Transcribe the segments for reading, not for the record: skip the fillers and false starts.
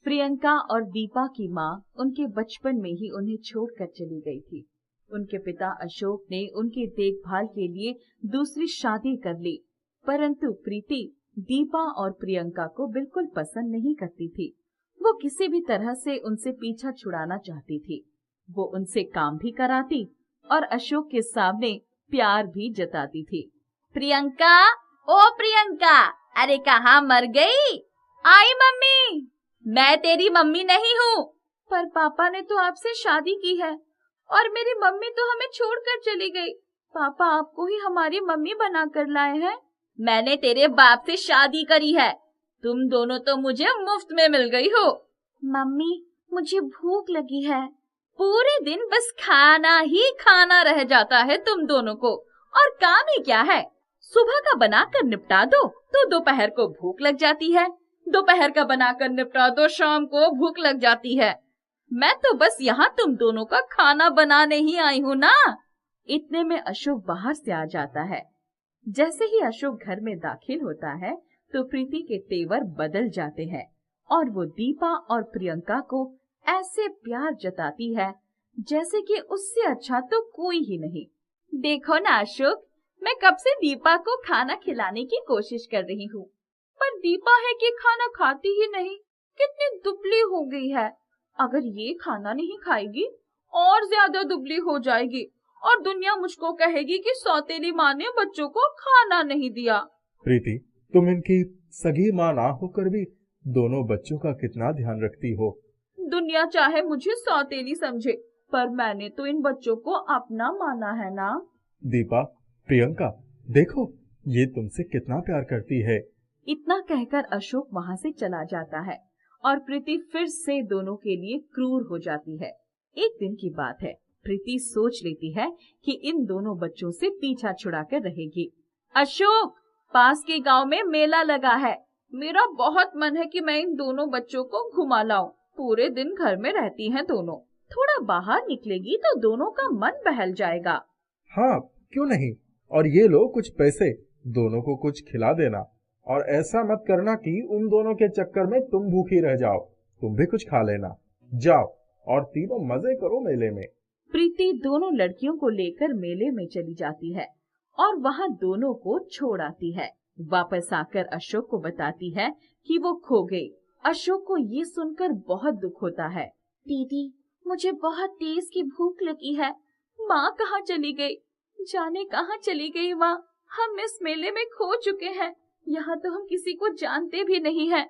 प्रियंका और दीपा की माँ उनके बचपन में ही उन्हें छोड़कर चली गई थी। उनके पिता अशोक ने उनकी देखभाल के लिए दूसरी शादी कर ली, परंतु प्रीति दीपा और प्रियंका को बिल्कुल पसंद नहीं करती थी। वो किसी भी तरह से उनसे पीछा छुड़ाना चाहती थी। वो उनसे काम भी कराती और अशोक के सामने प्यार भी जताती थी। प्रियंका, ओ प्रियंका, अरे कहाँ मर गई? आई मम्मी। मैं तेरी मम्मी नहीं हूँ। पर पापा ने तो आपसे शादी की है और मेरी मम्मी तो हमें छोड़कर चली गई। पापा आपको ही हमारी मम्मी बना कर लाए हैं। मैंने तेरे बाप से शादी करी है। तुम दोनों तो मुझे मुफ्त में मिल गई हो। मम्मी, मुझे भूख लगी है। पूरे दिन बस खाना ही खाना रह जाता है तुम दोनों को, और काम ही क्या है? सुबह का बनाकर निपटा दो तो दोपहर को भूख लग जाती है, दोपहर का बनाकर निपटा दो शाम को भूख लग जाती है। मैं तो बस यहाँ तुम दोनों का खाना बनाने ही आई हूँ ना। इतने में अशोक बाहर से आ जाता है। जैसे ही अशोक घर में दाखिल होता है तो प्रीति के तेवर बदल जाते हैं और वो दीपा और प्रियंका को ऐसे प्यार जताती है जैसे कि उससे अच्छा तो कोई ही नहीं। देखो ना अशोक, मैं कब से दीपा को खाना खिलाने की कोशिश कर रही हूँ, पर दीपा है कि खाना खाती ही नहीं। कितनी दुबली हो गई है। अगर ये खाना नहीं खाएगी और ज्यादा दुबली हो जाएगी और दुनिया मुझको कहेगी कि सौतेली माँ ने बच्चों को खाना नहीं दिया। प्रीति, तुम इनकी सगी माँ ना होकर भी दोनों बच्चों का कितना ध्यान रखती हो। दुनिया चाहे मुझे सौतेली समझे, पर मैंने तो इन बच्चों को अपना माना है ना। दीपा, प्रियंका, देखो ये तुमसे कितना प्यार करती है। इतना कहकर अशोक वहाँ से चला जाता है और प्रीति फिर से दोनों के लिए क्रूर हो जाती है। एक दिन की बात है, प्रीति सोच लेती है कि इन दोनों बच्चों से पीछा छुड़ाकर रहेगी। अशोक, पास के गांव में मेला लगा है। मेरा बहुत मन है कि मैं इन दोनों बच्चों को घुमा लाऊं। पूरे दिन घर में रहती हैं दोनों, थोड़ा बाहर निकलेगी तो दोनों का मन बहल जाएगा। हाँ, क्यों नहीं। और ये लो कुछ पैसे, दोनों को कुछ खिला देना। और ऐसा मत करना कि उन दोनों के चक्कर में तुम भूखी रह जाओ। तुम भी कुछ खा लेना। जाओ और तीनों मजे करो मेले में। प्रीति दोनों लड़कियों को लेकर मेले में चली जाती है और वहाँ दोनों को छोड़ आती है। वापस आकर अशोक को बताती है कि वो खो गई। अशोक को ये सुनकर बहुत दुख होता है। दीदी, मुझे बहुत तेज की भूख लगी है। माँ कहाँ चली गई? जाने कहाँ चली गई माँ। हम इस मेले में खो चुके हैं। यहाँ तो हम किसी को जानते भी नहीं हैं।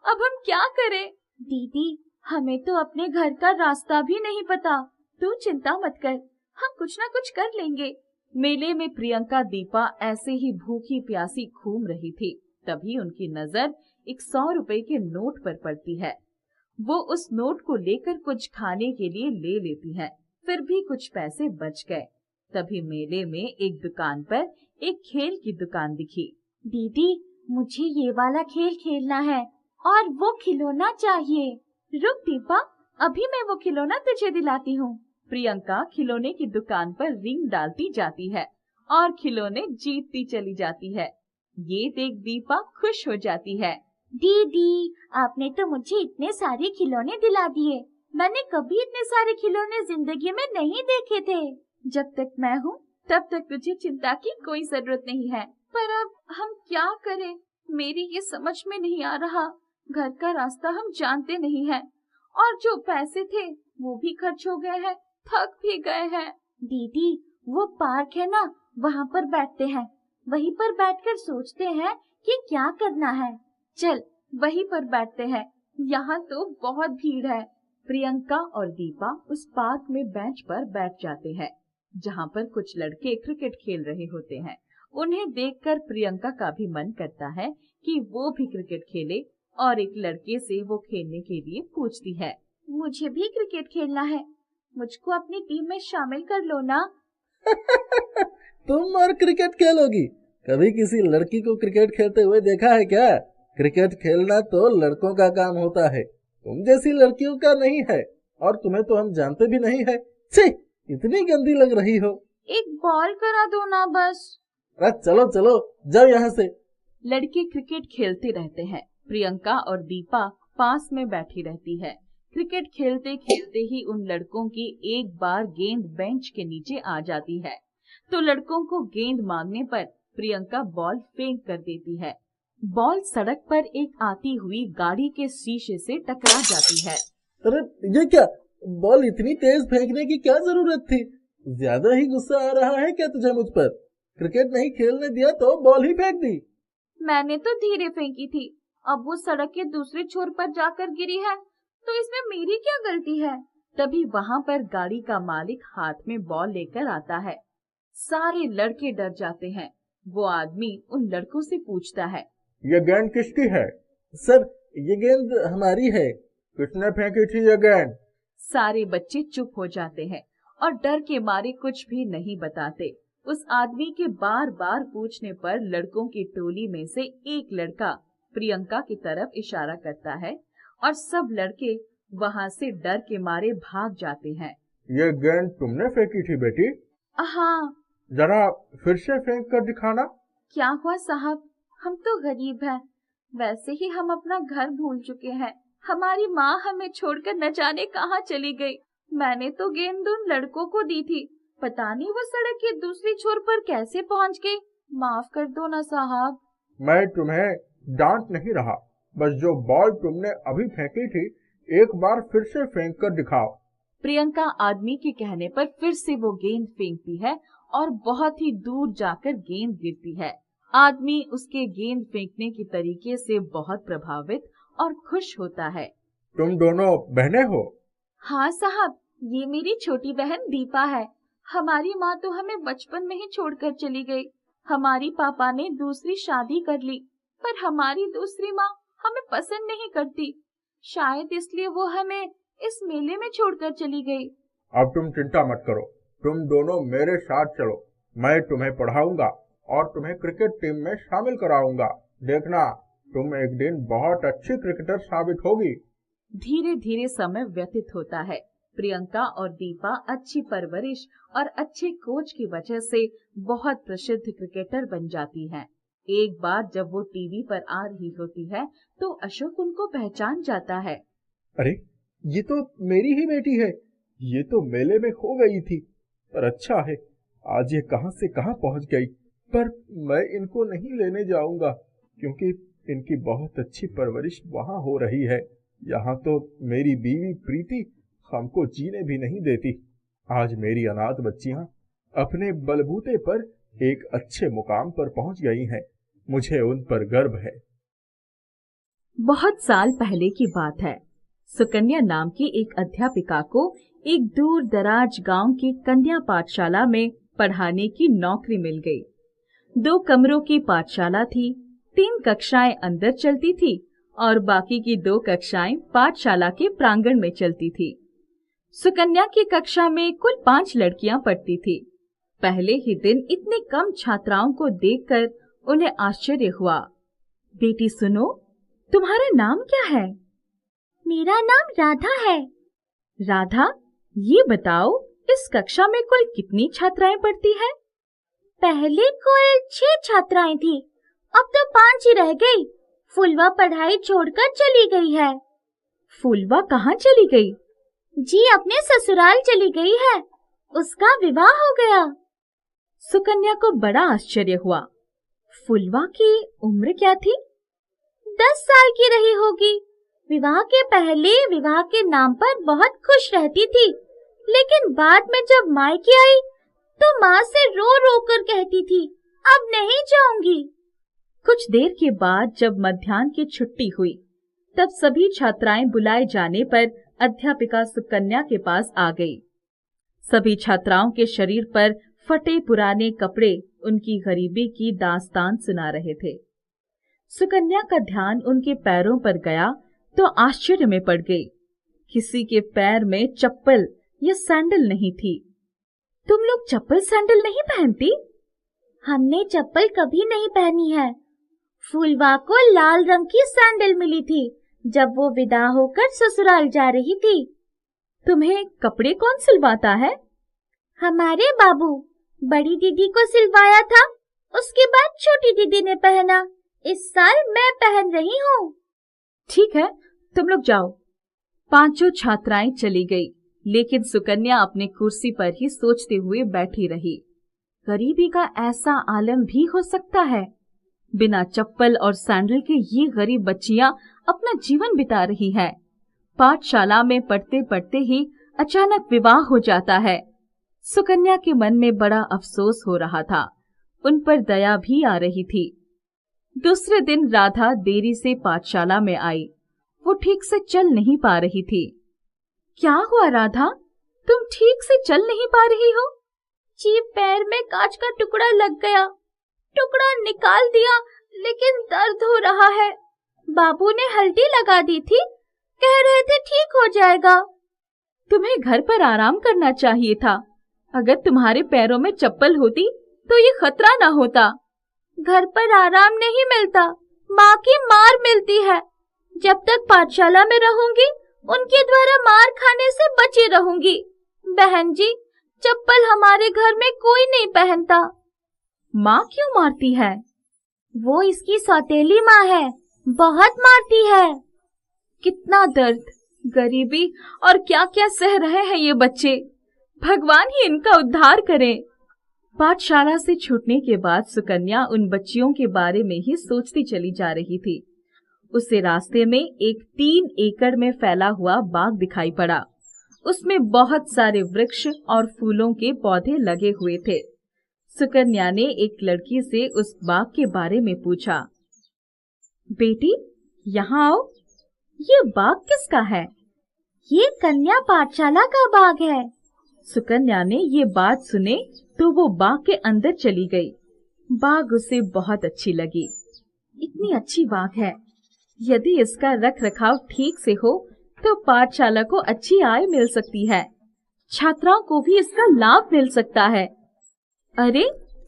अब हम क्या करें? दीदी, हमें तो अपने घर का रास्ता भी नहीं पता। तू चिंता मत कर, हम कुछ ना कुछ कर लेंगे। मेले में प्रियंका दीपा ऐसे ही भूखी प्यासी घूम रही थी। तभी उनकी नजर एक 100 रुपए के नोट पर पड़ती है। वो उस नोट को लेकर कुछ खाने के लिए ले लेती है। फिर भी कुछ पैसे बच गए। तभी मेले में एक दुकान पर एक खेल की दुकान दिखी। दीदी, मुझे ये वाला खेल खेलना है और वो खिलौना चाहिए। रुक दीपा, अभी मैं वो खिलौना तुझे दिलाती हूँ। प्रियंका खिलौने की दुकान पर रिंग डालती जाती है और खिलौने जीतती चली जाती है। ये देख दीपा खुश हो जाती है। दीदी, आपने तो मुझे इतने सारे खिलौने दिला दिए। मैंने कभी इतने सारे खिलौने जिंदगी में नहीं देखे थे। जब तक मैं हूँ तब तक तुझे चिंता की कोई जरूरत नहीं है। पर अब हम क्या करें? मेरी ये समझ में नहीं आ रहा। घर का रास्ता हम जानते नहीं हैं और जो पैसे थे वो भी खर्च हो गए हैं, थक भी गए हैं। दीदी, वो पार्क है ना, वहाँ पर बैठते हैं। वहीं पर बैठकर सोचते हैं कि क्या करना है। चल वहीं पर बैठते हैं, यहाँ तो बहुत भीड़ है। प्रियंका और दीपा उस पार्क में बेंच पर बैठ जाते हैं जहाँ पर कुछ लड़के क्रिकेट खेल रहे होते हैं। उन्हें देखकर प्रियंका का भी मन करता है कि वो भी क्रिकेट खेले और एक लड़के से वो खेलने के लिए पूछती है। मुझे भी क्रिकेट खेलना है, मुझको अपनी टीम में शामिल कर लो ना। तुम और क्रिकेट खेलोगी? कभी किसी लड़की को क्रिकेट खेलते हुए देखा है क्या? क्रिकेट खेलना तो लड़कों का काम होता है, तुम जैसी लड़कियों का नहीं है। और तुम्हें तो हम जानते भी नहीं है। छी, इतनी गंदी लग रही हो। एक बॉल करा दो ना बस। अरे चलो चलो, जाओ यहाँ से। लड़के क्रिकेट खेलते रहते हैं। प्रियंका और दीपा पास में बैठी रहती है। क्रिकेट खेलते खेलते ही उन लड़कों की एक बार गेंद बेंच के नीचे आ जाती है, तो लड़कों को गेंद मांगने पर प्रियंका बॉल फेंक कर देती है। बॉल सड़क पर एक आती हुई गाड़ी के शीशे से टकरा जाती है। अरे ये क्या, बॉल इतनी तेज फेंकने की क्या जरूरत थी? ज्यादा ही गुस्सा आ रहा है क्या तुझे मुझ पर? क्रिकेट नहीं खेलने दिया तो बॉल ही फेंक दी। मैंने तो धीरे फेंकी थी, अब वो सड़क के दूसरे छोर पर जाकर गिरी है, तो इसमें मेरी क्या गलती है? तभी वहाँ पर गाड़ी का मालिक हाथ में बॉल लेकर आता है। सारे लड़के डर जाते हैं। वो आदमी उन लड़कों से पूछता है, ये गेंद किसकी है? सर, ये गेंद हमारी है। किसने फेंकी थी ये गेंद? सारे बच्चे चुप हो जाते हैं और डर के मारे कुछ भी नहीं बताते। उस आदमी के बार बार पूछने पर लड़कों की टोली में से एक लड़का प्रियंका की तरफ इशारा करता है और सब लड़के वहाँ से डर के मारे भाग जाते हैं। ये गेंद तुमने फेंकी थी बेटी? हाँ। जरा फिर से फेंक कर दिखाना। क्या हुआ साहब, हम तो गरीब हैं, वैसे ही हम अपना घर भूल चुके हैं। हमारी माँ हमें छोड़कर न जाने कहाँ चली गई। मैंने तो गेंद उन लड़कों को दी थी, पता नहीं वो सड़क के दूसरी छोर पर कैसे पहुँच गई। माफ कर दो ना साहब। मैं तुम्हें डांट नहीं रहा, बस जो बॉल तुमने अभी फेंकी थी एक बार फिर से फेंक कर दिखाओ। प्रियंका आदमी के कहने पर फिर से वो गेंद फेंकती है और बहुत ही दूर जाकर गेंद गिरती है। आदमी उसके गेंद फेंकने के तरीके से बहुत प्रभावित और खुश होता है। तुम दोनों बहनें हो? हाँ साहब, ये मेरी छोटी बहन दीपा है। हमारी माँ तो हमें बचपन में ही छोड़कर चली गई। हमारी पापा ने दूसरी शादी कर ली, पर हमारी दूसरी माँ हमें पसंद नहीं करती। शायद इसलिए वो हमें इस मेले में छोड़कर चली गई। अब तुम चिंता मत करो, तुम दोनों मेरे साथ चलो। मैं तुम्हें पढ़ाऊंगा और तुम्हें क्रिकेट टीम में शामिल कराऊंगा। देखना, तुम एक दिन बहुत अच्छी क्रिकेटर साबित होगी। धीरे धीरे समय व्यतीत होता है। प्रियंका और दीपा अच्छी परवरिश और अच्छे कोच की वजह से बहुत प्रसिद्ध क्रिकेटर बन जाती हैं। एक बार जब वो टीवी पर आ रही होती है तो अशोक उनको पहचान जाता है। अरे, ये तो मेरी ही बेटी है। ये तो मेले में खो गई थी, पर अच्छा है आज ये कहां से कहां पहुंच गई। पर मैं इनको नहीं लेने जाऊंगा क्योंकि इनकी बहुत अच्छी परवरिश वहां हो रही है। यहाँ तो मेरी बीवी प्रीति हमको जीने भी नहीं देती। आज मेरी अनाथ बच्चियां अपने बलबूते पर एक अच्छे मुकाम पर पहुंच गई हैं। मुझे उन पर गर्व है। बहुत साल पहले की बात है। सुकन्या नाम की एक अध्यापिका को एक दूर दराज गांव की कन्या पाठशाला में पढ़ाने की नौकरी मिल गई। 2 कमरों की पाठशाला थी। 3 कक्षाएं अंदर चलती थी और बाकी की 2 कक्षाएं पाठशाला के प्रांगण में चलती थी। सुकन्या की कक्षा में कुल 5 लड़कियां पढ़ती थी। पहले ही दिन इतने कम छात्राओं को देखकर उन्हें आश्चर्य हुआ। बेटी सुनो, तुम्हारा नाम क्या है? मेरा नाम राधा है। राधा, ये बताओ इस कक्षा में कुल कितनी छात्राएं पढ़ती हैं? पहले कुल 6 छात्राएं थी, अब तो 5 ही रह गई। फुलवा पढ़ाई छोड़कर चली गई है। फुलवा कहाँ चली गई? जी अपने ससुराल चली गई है, उसका विवाह हो गया। सुकन्या को बड़ा आश्चर्य हुआ। फुलवा की उम्र क्या थी? 10 साल की रही होगी। विवाह के पहले विवाह के नाम पर बहुत खुश रहती थी, लेकिन बाद में जब मायके आई तो माँ से रो रो कर कहती थी, अब नहीं जाऊंगी। कुछ देर के बाद जब मध्याह्न की छुट्टी हुई, तब सभी छात्राएं बुलाए जाने पर अध्यापिका सुकन्या के पास आ गई। सभी छात्राओं के शरीर पर फटे पुराने कपड़े उनकी गरीबी की दास्तान सुना रहे थे। सुकन्या का ध्यान उनके पैरों पर गया तो आश्चर्य में पड़ गई। किसी के पैर में चप्पल या सैंडल नहीं थी। तुम लोग चप्पल सैंडल नहीं पहनती? हमने चप्पल कभी नहीं पहनी है। फुलवा को लाल रंग की सैंडल मिली थी जब वो विदा होकर ससुराल जा रही थी। तुम्हें कपड़े कौन सिलवाता है? हमारे बाबू। बड़ी दीदी को सिलवाया था, उसके बाद छोटी दीदी ने पहना। इस साल मैं पहन रही हूँ। ठीक है, तुम लोग जाओ। पांचों छात्राएं चली गई, लेकिन सुकन्या अपने कुर्सी पर ही सोचते हुए बैठी रही। गरीबी का ऐसा आलम भी हो सकता है। बिना चप्पल और सैंडल के ये गरीब बच्चियां अपना जीवन बिता रही है। पाठशाला में पढ़ते पढ़ते ही अचानक विवाह हो जाता है। सुकन्या के मन में बड़ा अफसोस हो रहा था, उन पर दया भी आ रही थी। दूसरे दिन राधा देरी से पाठशाला में आई। वो ठीक से चल नहीं पा रही थी। क्या हुआ राधा, तुम ठीक से चल नहीं पा रही हो? जी, पैर में कांच का टुकड़ा लग गया। टुकड़ा निकाल दिया, लेकिन दर्द हो रहा है। बाबू ने हल्दी लगा दी थी, कह रहे थे ठीक हो जाएगा। तुम्हें घर पर आराम करना चाहिए था। अगर तुम्हारे पैरों में चप्पल होती तो ये खतरा न होता। घर पर आराम नहीं मिलता, माँ की मार मिलती है। जब तक पाठशाला में रहूंगी, उनके द्वारा मार खाने से बची रहूंगी। बहन जी, चप्पल हमारे घर में कोई नहीं पहनता। माँ क्यों मारती है? वो इसकी सौतेली माँ है, बहुत मारती है। कितना दर्द, गरीबी और क्या क्या सह रहे हैं ये बच्चे। भगवान ही इनका उद्धार करे। पाठशाला से छूटने के बाद सुकन्या उन बच्चियों के बारे में ही सोचती चली जा रही थी। उसे रास्ते में एक 3 एकड़ में फैला हुआ बाग दिखाई पड़ा। उसमें बहुत सारे वृक्ष और फूलों के पौधे लगे हुए थे। सुकन्या ने एक लड़की से उस बाग के बारे में पूछा। बेटी, यहाँ आओ, ये बाग किसका है? ये कन्या पाठशाला का बाग है। सुकन्या ने ये बात सुने तो वो बाग के अंदर चली गई। बाग उसे बहुत अच्छी लगी। इतनी अच्छी बाग है, यदि इसका रख रखाव ठीक से हो तो पाठशाला को अच्छी आय मिल सकती है। छात्राओं को भी इसका लाभ मिल सकता है। अरे,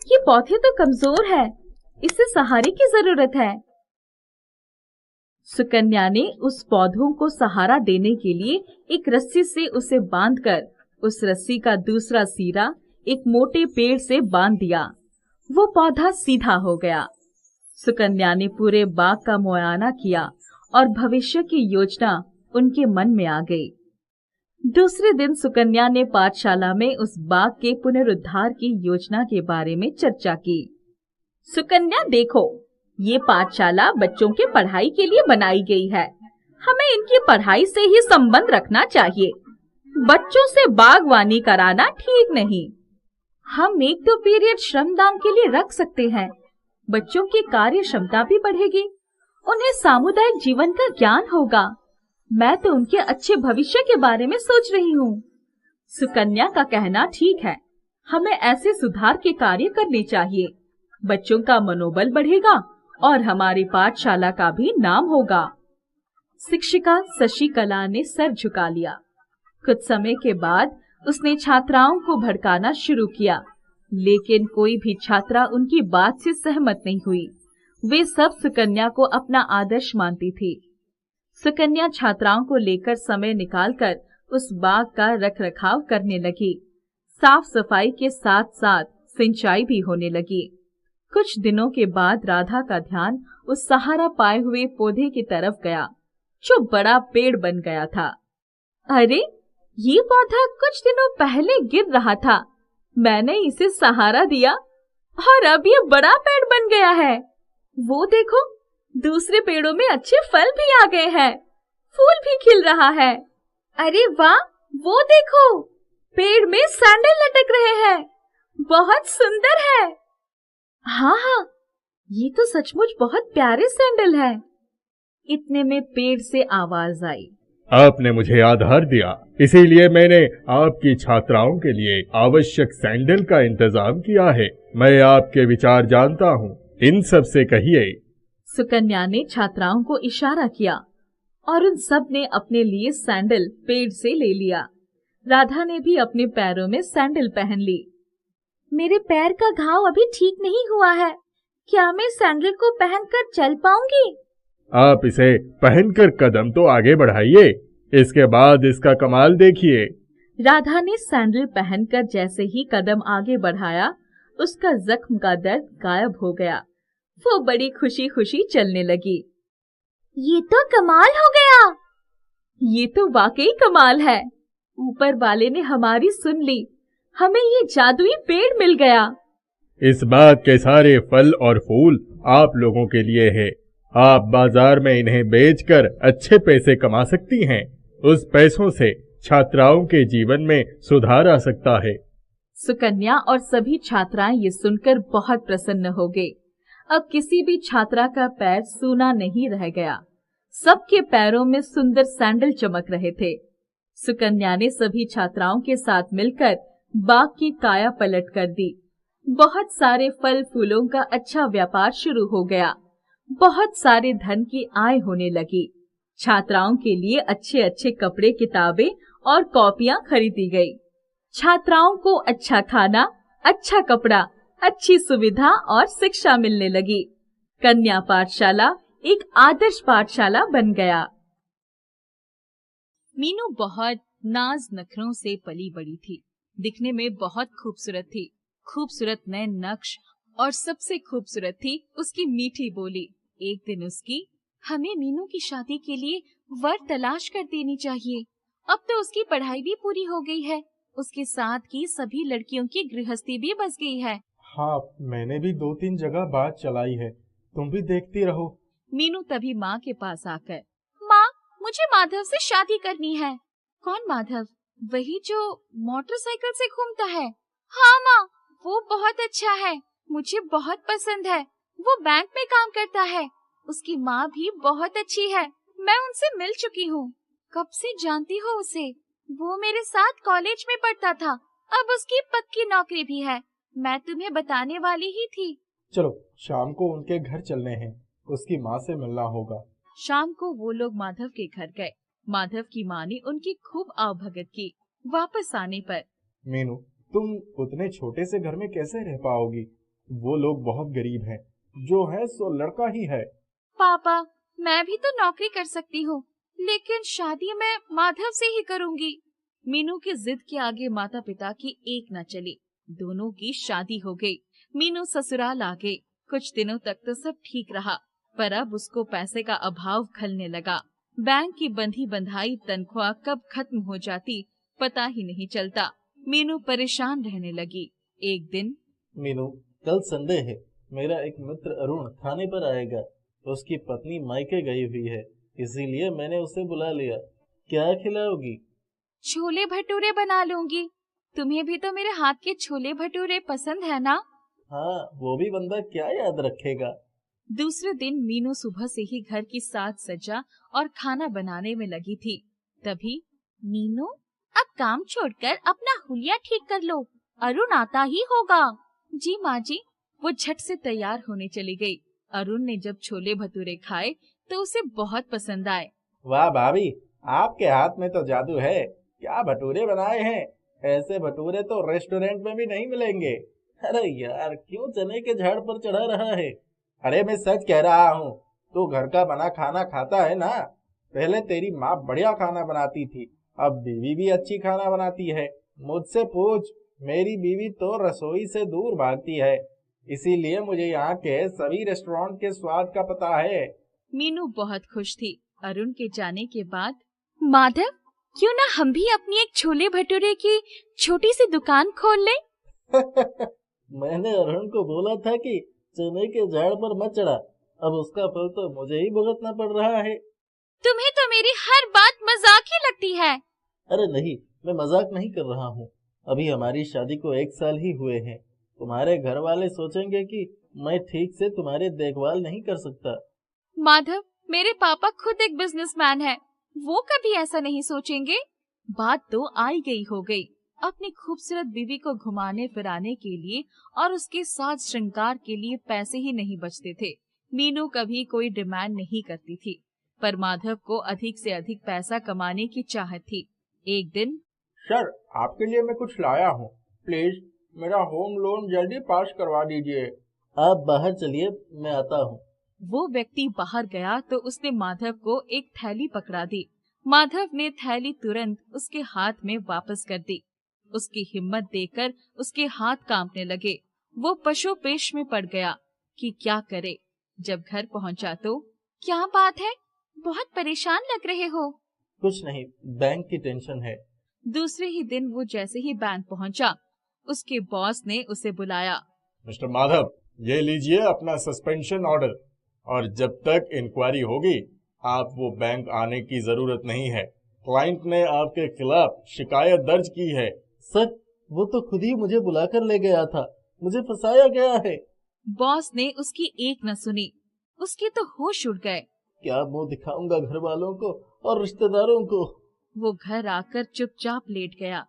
ये पौधे तो कमजोर है, इसे सहारे की जरूरत है। सुकन्या ने उस पौधों को सहारा देने के लिए एक रस्सी से उसे बांधकर उस रस्सी का दूसरा सिरा एक मोटे पेड़ से बांध दिया। वो पौधा सीधा हो गया। सुकन्या ने पूरे बाग का मुआयना किया और भविष्य की योजना उनके मन में आ गई। दूसरे दिन सुकन्या ने पाठशाला में उस बाग के पुनरुद्धार की योजना के बारे में चर्चा की। सुकन्या, देखो, ये पाठशाला बच्चों के पढ़ाई के लिए बनाई गई है। हमें इनकी पढ़ाई से ही संबंध रखना चाहिए। बच्चों से बागवानी कराना ठीक नहीं। हम 1-2 पीरियड श्रमदान के लिए रख सकते हैं। बच्चों की कार्य क्षमता भी बढ़ेगी, उन्हें सामुदायिक जीवन का ज्ञान होगा। मैं तो उनके अच्छे भविष्य के बारे में सोच रही हूँ। सुकन्या का कहना ठीक है, हमें ऐसे सुधार के कार्य करने चाहिए। बच्चों का मनोबल बढ़ेगा और हमारी पाठशाला का भी नाम होगा। शिक्षिका शशिकला ने सर झुका लिया। कुछ समय के बाद उसने छात्राओं को भड़काना शुरू किया, लेकिन कोई भी छात्रा उनकी बात से सहमत नहीं हुई। वे सब सुकन्या को अपना आदर्श मानती थी। सुकन्या छात्राओं को लेकर समय निकालकर उस बाग का रखरखाव करने लगी। साफ सफाई के साथ साथ सिंचाई भी होने लगी। कुछ दिनों के बाद राधा का ध्यान उस सहारा पाए हुए पौधे की तरफ गया, जो बड़ा पेड़ बन गया था। अरे, ये पौधा कुछ दिनों पहले गिर रहा था। मैंने इसे सहारा दिया और अब ये बड़ा पेड़ बन गया है। वो देखो, दूसरे पेड़ों में अच्छे फल भी आ गए हैं, फूल भी खिल रहा है। अरे वाह, वो देखो, पेड़ में सैंडल लटक रहे हैं, बहुत सुंदर है। हाँ हाँ, ये तो सचमुच बहुत प्यारे सैंडल हैं। इतने में पेड़ से आवाज आई। आपने मुझे आधार दिया, इसीलिए मैंने आपकी छात्राओं के लिए आवश्यक सैंडल का इंतजाम किया है। मैं आपके विचार जानता हूँ, इन सब से कहिए। सुकन्या ने छात्राओं को इशारा किया और उन सब ने अपने लिए सैंडल पेड़ से ले लिया। राधा ने भी अपने पैरों में सैंडल पहन ली। मेरे पैर का घाव अभी ठीक नहीं हुआ है, क्या मैं सैंडल को पहनकर चल पाऊंगी? आप इसे पहनकर कदम तो आगे बढ़ाइए, इसके बाद इसका कमाल देखिए। राधा ने सैंडल पहनकर जैसे ही कदम आगे बढ़ाया, उसका जख्म का दर्द गायब हो गया। वो बड़ी खुशी खुशी चलने लगी। ये तो कमाल हो गया, ये तो वाकई कमाल है। ऊपर वाले ने हमारी सुन ली, हमें ये जादुई पेड़ मिल गया। इस बाग के सारे फल और फूल आप लोगों के लिए है। आप बाजार में इन्हें बेचकर अच्छे पैसे कमा सकती हैं। उस पैसों से छात्राओं के जीवन में सुधार आ सकता है। सुकन्या और सभी छात्राएं ये सुनकर बहुत प्रसन्न हो गई। अब किसी भी छात्रा का पैर सूना नहीं रह गया। सबके पैरों में सुंदर सैंडल चमक रहे थे। सुकन्या ने सभी छात्राओं के साथ मिलकर बाग की काया पलट कर दी। बहुत सारे फल फूलों का अच्छा व्यापार शुरू हो गया। बहुत सारे धन की आय होने लगी। छात्राओं के लिए अच्छे अच्छे कपड़े, किताबें और कॉपियां खरीदी गई। छात्राओं को अच्छा खाना, अच्छा कपड़ा, अच्छी सुविधा और शिक्षा मिलने लगी। कन्या पाठशाला एक आदर्श पाठशाला बन गया। मीनू बहुत नाज नखरों से पली बड़ी थी। दिखने में बहुत खूबसूरत थी। खूबसूरत नए नक्श और सबसे खूबसूरत थी उसकी मीठी बोली। एक दिन उसकी, हमें मीनू की शादी के लिए वर तलाश कर देनी चाहिए। अब तो उसकी पढ़ाई भी पूरी हो गई है। उसके साथ की सभी लड़कियों की गृहस्थी भी बस गई है। हाँ, मैंने भी 2-3 जगह बात चलाई है, तुम भी देखती रहो। मीनू तभी माँ के पास आकर, माँ, मुझे माधव से शादी करनी है। कौन माधव? वही जो मोटरसाइकिल से घूमता है। हाँ माँ, वो बहुत अच्छा है, मुझे बहुत पसंद है। वो बैंक में काम करता है। उसकी माँ भी बहुत अच्छी है। मैं उनसे मिल चुकी हूँ। कब से जानती हो उसे? वो मेरे साथ कॉलेज में पढ़ता था। अब उसकी पक्की नौकरी भी है। मैं तुम्हें बताने वाली ही थी। चलो शाम को उनके घर चलने हैं, उसकी माँ से मिलना होगा। शाम को वो लोग माधव के घर गए। माधव की माँ ने उनकी खूब आवभगत की। वापस आने पर, मीनू, तुम उतने छोटे से घर में कैसे रह पाओगी? वो लोग बहुत गरीब हैं। जो है सो लड़का ही है। पापा, मैं भी तो नौकरी कर सकती हूँ, लेकिन शादी मैं माधव से ही करूँगी। मीनू की जिद के आगे माता पिता की एक न चली। दोनों की शादी हो गई। मीनू ससुराल आ गई। कुछ दिनों तक तो सब ठीक रहा, पर अब उसको पैसे का अभाव खलने लगा। बैंक की बंधी बंधाई तनख्वाह कब खत्म हो जाती पता ही नहीं चलता। मीनू परेशान रहने लगी। एक दिन, मीनू, कल संडे है। मेरा एक मित्र अरुण थाने पर आएगा। उसकी पत्नी मायके गई हुई है, इसीलिए मैंने उसे बुला लिया। क्या खिलाओगी? छोले भटूरे बना लूंगी। तुम्हें भी तो मेरे हाथ के छोले भटूरे पसंद है ना? हाँ, वो भी बंदा क्या याद रखेगा। दूसरे दिन मीनू सुबह से ही घर की साज सज्जा और खाना बनाने में लगी थी। तभी, मीनू, अब काम छोड़कर अपना हुलिया ठीक कर लो, अरुण आता ही होगा। जी माँ जी। वो झट से तैयार होने चली गई। अरुण ने जब छोले भटूरे खाए तो उसे बहुत पसंद आए। वाह भाभी, आपके हाथ में तो जादू है। क्या भटूरे बनाए हैं? ऐसे भटूरे तो रेस्टोरेंट में भी नहीं मिलेंगे। अरे यार, क्यों चने के झाड़ पर चढ़ा रहा है? अरे मैं सच कह रहा हूँ, तू घर का बना खाना खाता है ना? पहले तेरी माँ बढ़िया खाना बनाती थी, अब बीवी भी अच्छी खाना बनाती है। मुझसे पूछ, मेरी बीवी तो रसोई से दूर भागती है, इसीलिए मुझे यहाँ के सभी रेस्टोरेंट के स्वाद का पता है। मीनू बहुत खुश थी। अरुण के जाने के बाद, माधव, क्यों ना हम भी अपनी एक छोले भटूरे की छोटी सी दुकान खोल लें? मैंने अरुण को बोला था कि चने के झाड़ पर मत चढ़ा। अब उसका फल तो मुझे ही भुगतना पड़ रहा है। तुम्हें तो मेरी हर बात मजाक ही लगती है। अरे नहीं, मैं मजाक नहीं कर रहा हूँ। अभी हमारी शादी को 1 साल ही हुए हैं। तुम्हारे घर वाले सोचेंगे कि मैं ठीक से तुम्हारी देखभाल नहीं कर सकता। माधव, मेरे पापा खुद एक बिजनेसमैन है, वो कभी ऐसा नहीं सोचेंगे। बात तो आई गई हो गई। अपनी खूबसूरत बीवी को घुमाने फिराने के लिए और उसके साथ श्रृंगार के लिए पैसे ही नहीं बचते थे। मीनू कभी कोई डिमांड नहीं करती थी, पर माधव को अधिक से अधिक पैसा कमाने की चाहत थी। एक दिन, सर, आपके लिए मैं कुछ लाया हूँ, प्लीज मेरा होम लोन जल्दी पास करवा दीजिए। आप बाहर चलिए, मैं आता हूँ। वो व्यक्ति बाहर गया तो उसने माधव को एक थैली पकड़ा दी। माधव ने थैली तुरंत उसके हाथ में वापस कर दी। उसकी हिम्मत देखकर उसके हाथ कांपने लगे। वो पशोपेश में पड़ गया कि क्या करे। जब घर पहुंचा तो, क्या बात है, बहुत परेशान लग रहे हो? कुछ नहीं, बैंक की टेंशन है। दूसरे ही दिन वो जैसे ही बैंक पहुंचा, उसके बॉस ने उसे बुलाया। मिस्टर माधव, ये लीजिए अपना सस्पेंशन ऑर्डर, और जब तक इंक्वायरी होगी आप वो बैंक आने की जरूरत नहीं है। क्लाइंट ने आपके खिलाफ शिकायत दर्ज की है। सर, वो तो खुद ही मुझे बुलाकर ले गया था, मुझे फंसाया गया है। बॉस ने उसकी एक न सुनी, उसके तो होश उड़ गए। क्या मुंह दिखाऊंगा घर वालों को और रिश्तेदारों को। वो घर आकर चुपचाप लेट गया।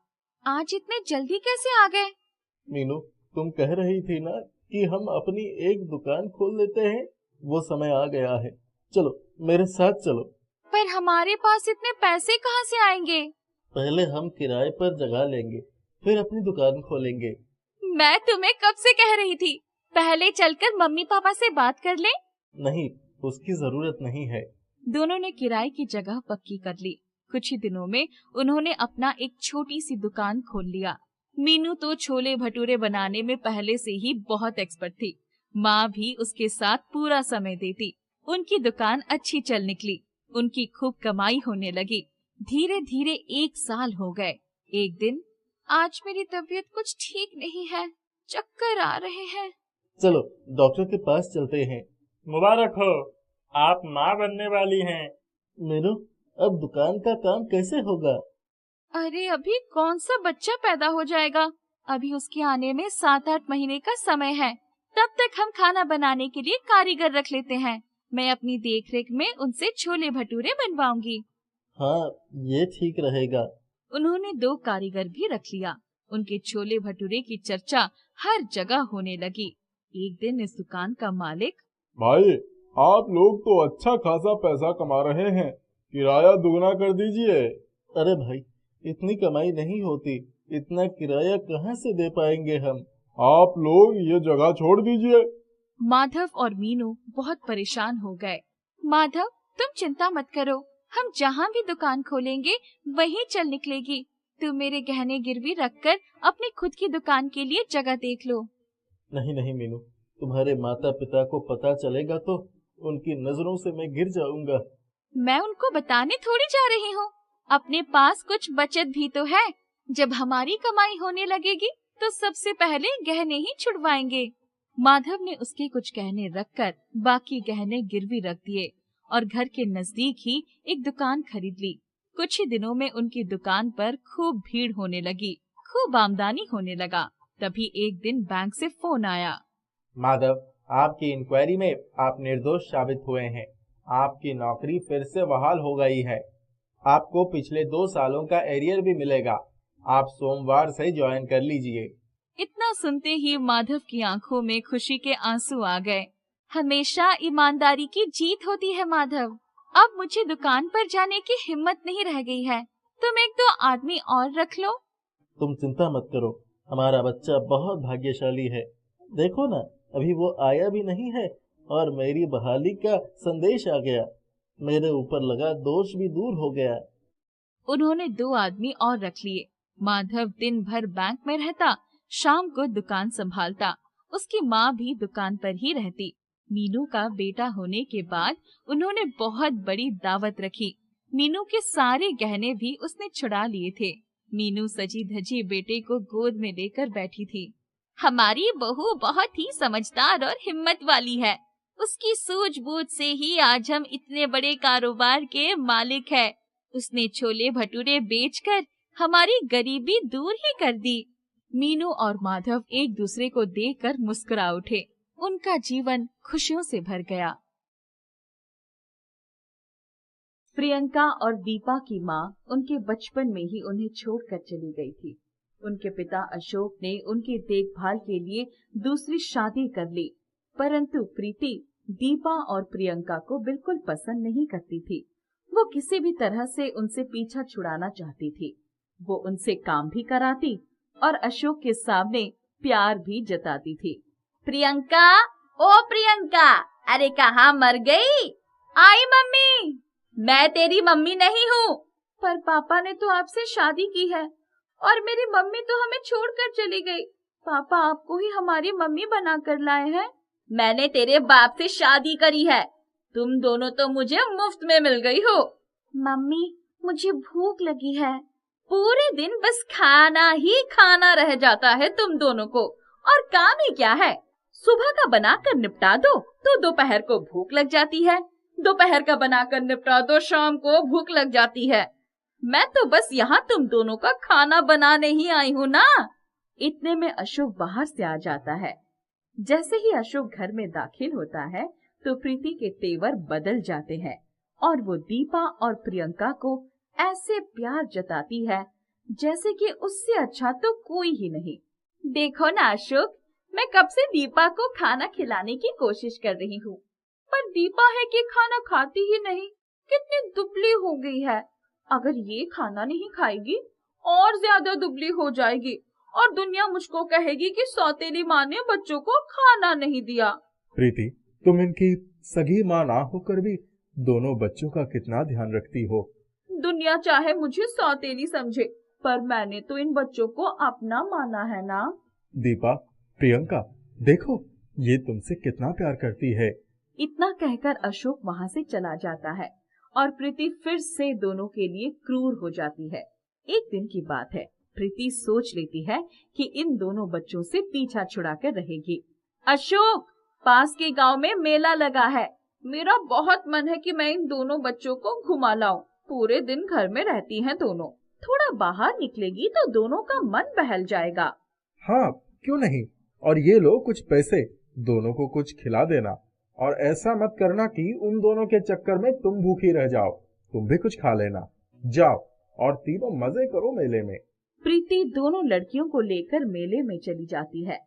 आज इतने जल्दी कैसे आ गए? मीनू, तुम कह रही थी ना कि हम अपनी एक दुकान खोल लेते हैं, वो समय आ गया है। चलो मेरे साथ चलो। पर हमारे पास इतने पैसे कहाँ से आएंगे? पहले हम किराए पर जगह लेंगे, फिर अपनी दुकान खोलेंगे। मैं तुम्हें कब से कह रही थी, पहले चलकर मम्मी पापा से बात कर ले। नहीं, उसकी जरूरत नहीं है। दोनों ने किराए की जगह पक्की कर ली। कुछ ही दिनों में उन्होंने अपना एक छोटी सी दुकान खोल लिया। मीनू तो छोले भटूरे बनाने में पहले से ही बहुत एक्सपर्ट थी। माँ भी उसके साथ पूरा समय देती। उनकी दुकान अच्छी चल निकली। उनकी खूब कमाई होने लगी। धीरे धीरे 1 साल हो गए। एक दिन, आज मेरी तबीयत कुछ ठीक नहीं है, चक्कर आ रहे हैं। चलो डॉक्टर के पास चलते हैं। मुबारक हो, आप माँ बनने वाली हैं। मीनू, अब दुकान का काम कैसे होगा? अरे अभी कौन सा बच्चा पैदा हो जाएगा, अभी उसके आने में 7-8 महीने का समय है। तब तक हम खाना बनाने के लिए कारीगर रख लेते हैं। मैं अपनी देखरेख में उनसे छोले भटूरे बनवाऊंगी। हाँ, ये ठीक रहेगा। उन्होंने 2 कारीगर भी रख लिया। उनके छोले भटूरे की चर्चा हर जगह होने लगी। एक दिन इस दुकान का मालिक, भाई, आप लोग तो अच्छा खासा पैसा कमा रहे हैं, किराया दुगना कर दीजिए। अरे भाई, इतनी कमाई नहीं होती, इतना किराया कहाँ से दे पाएंगे हम। आप लोग ये जगह छोड़ दीजिए। माधव और मीनू बहुत परेशान हो गए। माधव, तुम चिंता मत करो, हम जहाँ भी दुकान खोलेंगे वहीं चल निकलेगी। तुम मेरे गहने गिरवी रखकर अपनी खुद की दुकान के लिए जगह देख लो। नहीं नहीं मीनू, तुम्हारे माता पिता को पता चलेगा तो उनकी नजरों से मैं गिर जाऊंगा। मैं उनको बताने थोड़ी जा रही हूँ, अपने पास कुछ बचत भी तो है। जब हमारी कमाई होने लगेगी तो सबसे पहले गहने ही छुड़वाएंगे। माधव ने उसके कुछ गहने रखकर बाकी गहने गिरवी रख दिए और घर के नजदीक ही एक दुकान खरीद ली। कुछ ही दिनों में उनकी दुकान पर खूब भीड़ होने लगी, खूब आमदनी होने लगा। तभी एक दिन बैंक से फोन आया। माधव, आपकी इंक्वायरी में आप निर्दोष साबित हुए हैं। आपकी नौकरी फिर से बहाल हो गई है। आपको पिछले 2 सालों का एरियर भी मिलेगा। आप सोमवार से ज्वाइन कर लीजिए। इतना सुनते ही माधव की आंखों में खुशी के आंसू आ गए। हमेशा ईमानदारी की जीत होती है माधव। अब मुझे दुकान पर जाने की हिम्मत नहीं रह गई है। तुम 1-2 आदमी और रख लो। तुम चिंता मत करो, हमारा बच्चा बहुत भाग्यशाली है। देखो ना, अभी वो आया भी नहीं है और मेरी बहाली का संदेश आ गया। मेरे ऊपर लगा दोष भी दूर हो गया। उन्होंने 2 आदमी और रख लिए। माधव दिन भर बैंक में रहता, शाम को दुकान संभालता। उसकी माँ भी दुकान पर ही रहती। मीनू का बेटा होने के बाद उन्होंने बहुत बड़ी दावत रखी। मीनू के सारे गहने भी उसने छुड़ा लिए थे। मीनू सजी धजी बेटे को गोद में लेकर बैठी थी। हमारी बहू बहुत ही समझदार और हिम्मत वाली है। उसकी सूझबूझ से ही आज हम इतने बड़े कारोबार के मालिक हैं। उसने छोले भटूरे बेचकर हमारी गरीबी दूर ही कर दी। मीनू और माधव एक दूसरे को देखकर मुस्कुरा उठे। उनका जीवन खुशियों से भर गया। प्रियंका और दीपा की माँ उनके बचपन में ही उन्हें छोड़कर चली गई थी। उनके पिता अशोक ने उनकी देखभाल के लिए दूसरी शादी कर ली, परंतु प्रीति दीपा और प्रियंका को बिल्कुल पसंद नहीं करती थी। वो किसी भी तरह से उनसे पीछा छुड़ाना चाहती थी। वो उनसे काम भी कराती और अशोक के सामने प्यार भी जताती थी। प्रियंका, ओ प्रियंका, अरे कहाँ मर गई? आई मम्मी। मैं तेरी मम्मी नहीं हूँ। पर पापा ने तो आपसे शादी की है और मेरी मम्मी तो हमें छोड़कर चली गई। पापा आपको ही हमारी मम्मी बना कर लाए हैं। मैंने तेरे बाप से शादी करी है। तुम दोनों तो मुझे मुफ्त में मिल गई हो। मम्मी, मुझे भूख लगी है। पूरे दिन बस खाना ही खाना रह जाता है तुम दोनों को, और काम ही क्या है। सुबह का बनाकर निपटा दो तो दोपहर को भूख लग जाती है, दोपहर का बनाकर निपटा दो शाम को भूख लग जाती है। मैं तो बस यहाँ तुम दोनों का खाना बनाने ही आई हूँ ना। इतने में अशोक बाहर से आ जाता है। जैसे ही अशोक घर में दाखिल होता है तो प्रीति के तेवर बदल जाते हैं और वो दीपा और प्रियंका को ऐसे प्यार जताती है जैसे कि उससे अच्छा तो कोई ही नहीं। देखो ना अशोक, मैं कब से दीपा को खाना खिलाने की कोशिश कर रही हूँ, पर दीपा है कि खाना खाती ही नहीं। कितनी दुबली हो गई है। अगर ये खाना नहीं खाएगी और ज्यादा दुबली हो जाएगी और दुनिया मुझको कहेगी कि सौतेली माँ ने बच्चों को खाना नहीं दिया। प्रीति, तुम इनकी सगी माँ ना होकर भी दोनों बच्चों का कितना ध्यान रखती हो। दुनिया चाहे मुझे सौतेली समझे, पर मैंने तो इन बच्चों को अपना माना है ना। दीपा, प्रियंका, देखो ये तुमसे कितना प्यार करती है। इतना कहकर अशोक वहाँ से चला जाता है और प्रीति फिर से दोनों के लिए क्रूर हो जाती है। एक दिन की बात है, प्रीति सोच लेती है कि इन दोनों बच्चों से पीछा छुड़ाकर रहेगी। अशोक, पास के गांव में मेला लगा है। मेरा बहुत मन है कि मैं इन दोनों बच्चों को घुमा लाऊं। पूरे दिन घर में रहती हैं दोनों, थोड़ा बाहर निकलेगी तो दोनों का मन बहल जाएगा। हाँ, क्यों नहीं। और ये लो कुछ पैसे, दोनों को कुछ खिला देना, और ऐसा मत करना कि उन दोनों के चक्कर में तुम भूखी रह जाओ। तुम भी कुछ खा लेना। जाओ और तीनों मजे करो मेले में। प्रीति दोनों लड़कियों को लेकर मेले में चली जाती है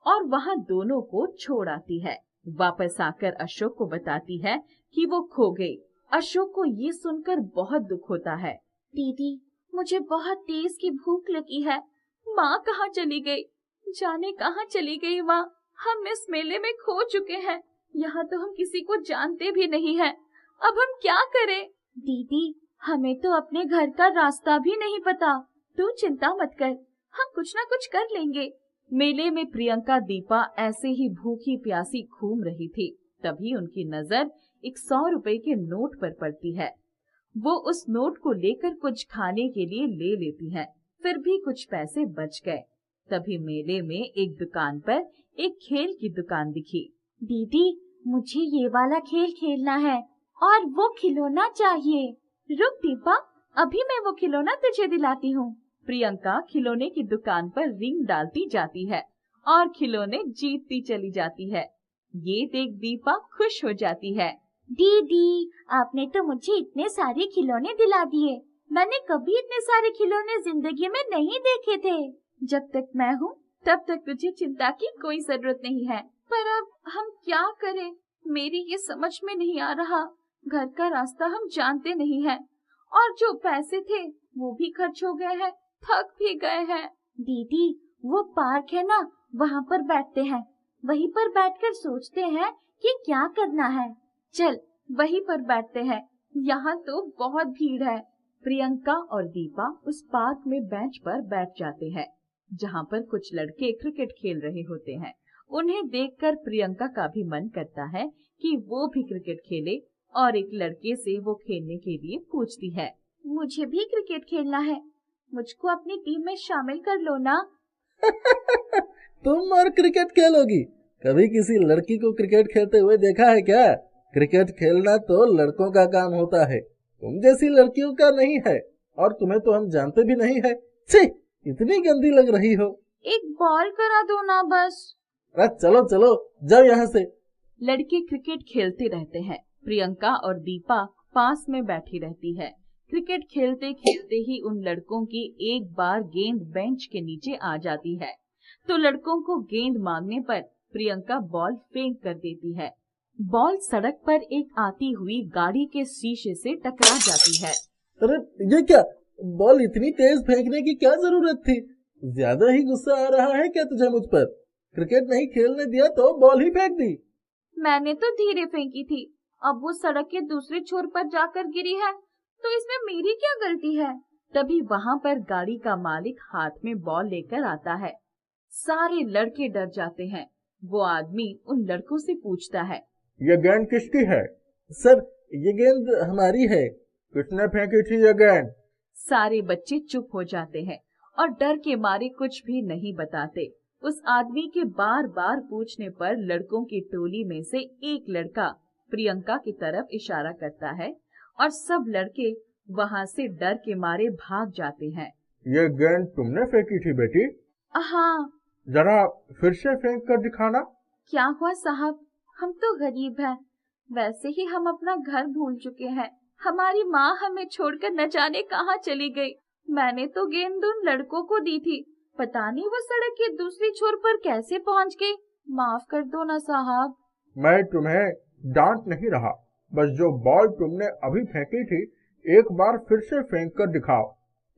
और वहाँ दोनों को छोड़ आती है। वापस आकर अशोक को बताती है कि वो खो गई। अशोक को ये सुनकर बहुत दुख होता है। दीदी, मुझे बहुत तेज की भूख लगी है। माँ कहाँ चली गई? जाने कहाँ चली गई माँ। हम इस मेले में खो चुके हैं। यहाँ तो हम किसी को जानते भी नहीं हैं। अब हम क्या करें? दीदी, हमें तो अपने घर का रास्ता भी नहीं पता। तू चिंता मत कर, हम कुछ ना कुछ कर लेंगे। मेले में प्रियंका दीपा ऐसे ही भूखी प्यासी घूम रही थी। तभी उनकी नजर एक 100 रुपए के नोट पर पड़ती है। वो उस नोट को लेकर कुछ खाने के लिए ले लेती है। फिर भी कुछ पैसे बच गए। तभी मेले में एक दुकान पर एक खेल की दुकान दिखी। दीदी, मुझे ये वाला खेल खेलना है और वो खिलौना चाहिए। रुक दीपा, अभी मैं वो खिलौना तुझे दिलाती हूँ। प्रियंका खिलौने की दुकान पर रिंग डालती जाती है और खिलौने जीतती चली जाती है। ये देख दीपा खुश हो जाती है। दीदी, आपने तो मुझे इतने सारे खिलौने दिला दिए। मैंने कभी इतने सारे खिलौने जिंदगी में नहीं देखे थे। जब तक मैं हूँ तब तक तुझे चिंता की कोई जरूरत नहीं है। पर अब हम क्या करें? मेरी ये समझ में नहीं आ रहा। घर का रास्ता हम जानते नहीं हैं और जो पैसे थे वो भी खर्च हो गए हैं, थक भी गए हैं। दीदी, वो पार्क है ना, वहाँ पर बैठते हैं। वहीं पर बैठकर सोचते हैं कि क्या करना है। चल, वहीं पर बैठते हैं। यहाँ तो बहुत भीड़ है। प्रियंका और दीपा उस पार्क में बेंच पर बैठ जाते हैं जहाँ पर कुछ लड़के क्रिकेट खेल रहे होते हैं। उन्हें देखकर प्रियंका का भी मन करता है कि वो भी क्रिकेट खेले और एक लड़के से वो खेलने के लिए पूछती है। मुझे भी क्रिकेट खेलना है, मुझको अपनी टीम में शामिल कर लो ना। तुम और क्रिकेट खेलोगी? कभी किसी लड़की को क्रिकेट खेलते हुए देखा है क्या? क्रिकेट खेलना तो लड़कों का काम होता है, तुम जैसी लड़कियों का नहीं है। और तुम्हें तो हम जानते भी नहीं है। छी, इतनी गंदी लग रही हो। एक बॉल करा दो ना बस। अरे चलो चलो, जाओ यहाँ से। लड़के क्रिकेट खेलते रहते हैं। प्रियंका और दीपा पास में बैठी रहती है। क्रिकेट खेलते खेलते ही उन लड़कों की एक बार गेंद बेंच के नीचे आ जाती है तो लड़कों को गेंद मांगने पर प्रियंका बॉल फेंक कर देती है। बॉल सड़क पर एक आती हुई गाड़ी के शीशे से टकरा जाती है। अरे ये क्या? बॉल इतनी तेज फेंकने की क्या जरूरत थी? ज्यादा ही गुस्सा आ रहा है क्या तुझे मुझ पर? क्रिकेट नहीं खेलने दिया तो बॉल ही फेंक दी। मैंने तो धीरे फेंकी थी, अब वो सड़क के दूसरे छोर पर जाकर गिरी है तो इसमें मेरी क्या गलती है? तभी वहाँ पर गाड़ी का मालिक हाथ में बॉल लेकर आता है। सारे लड़के डर जाते हैं। वो आदमी उन लड़कों से पूछता है, ये गेंद किसकी है? सर, ये गेंद हमारी है। किसने फेंकी थी ये गेंद? सारे बच्चे चुप हो जाते हैं और डर के मारे कुछ भी नहीं बताते। उस आदमी के बार बार पूछने पर लड़कों की टोली में से एक लड़का प्रियंका की तरफ इशारा करता है और सब लड़के वहाँ से डर के मारे भाग जाते हैं। ये गेंद तुमने फेंकी थी बेटी? हाँ। जरा फिर से फेंक कर दिखाना। क्या हुआ साहब, हम तो गरीब हैं, वैसे ही हम अपना घर भूल चुके हैं। हमारी माँ हमें छोड़कर न जाने कहाँ चली गई। मैंने तो गेंद उन लड़कों को दी थी, पता नहीं वो सड़क के दूसरी छोर पर कैसे पहुँच गई। माफ कर दो ना साहब। मैं तुम्हें डांट नहीं रहा, बस जो बॉल तुमने अभी फेंकी थी एक बार फिर से फेंक कर दिखाओ।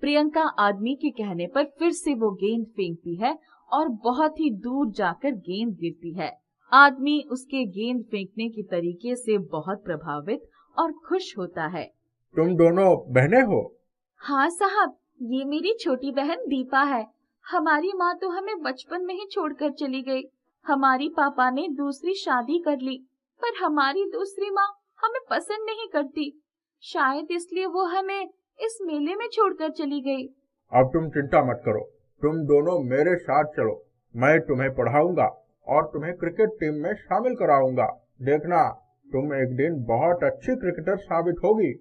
प्रियंका आदमी के कहने पर फिर से वो गेंद फेंकती है और बहुत ही दूर जाकर गेंद गिरती है। आदमी उसके गेंद फेंकने के तरीके से बहुत प्रभावित और खुश होता है। तुम दोनों बहनें हो? हाँ साहब, ये मेरी छोटी बहन दीपा है। हमारी माँ तो हमें बचपन में ही छोड़कर चली गई। हमारी पापा ने दूसरी शादी कर ली, पर हमारी दूसरी माँ हमें पसंद नहीं करती। शायद इसलिए वो हमें इस मेले में छोड़कर चली गई। अब तुम चिंता मत करो, तुम दोनों मेरे साथ चलो। मैं तुम्हें पढ़ाऊंगा और तुम्हें क्रिकेट टीम में शामिल कराऊंगा। देखना, तुम एक दिन बहुत अच्छी क्रिकेटर साबित होगी।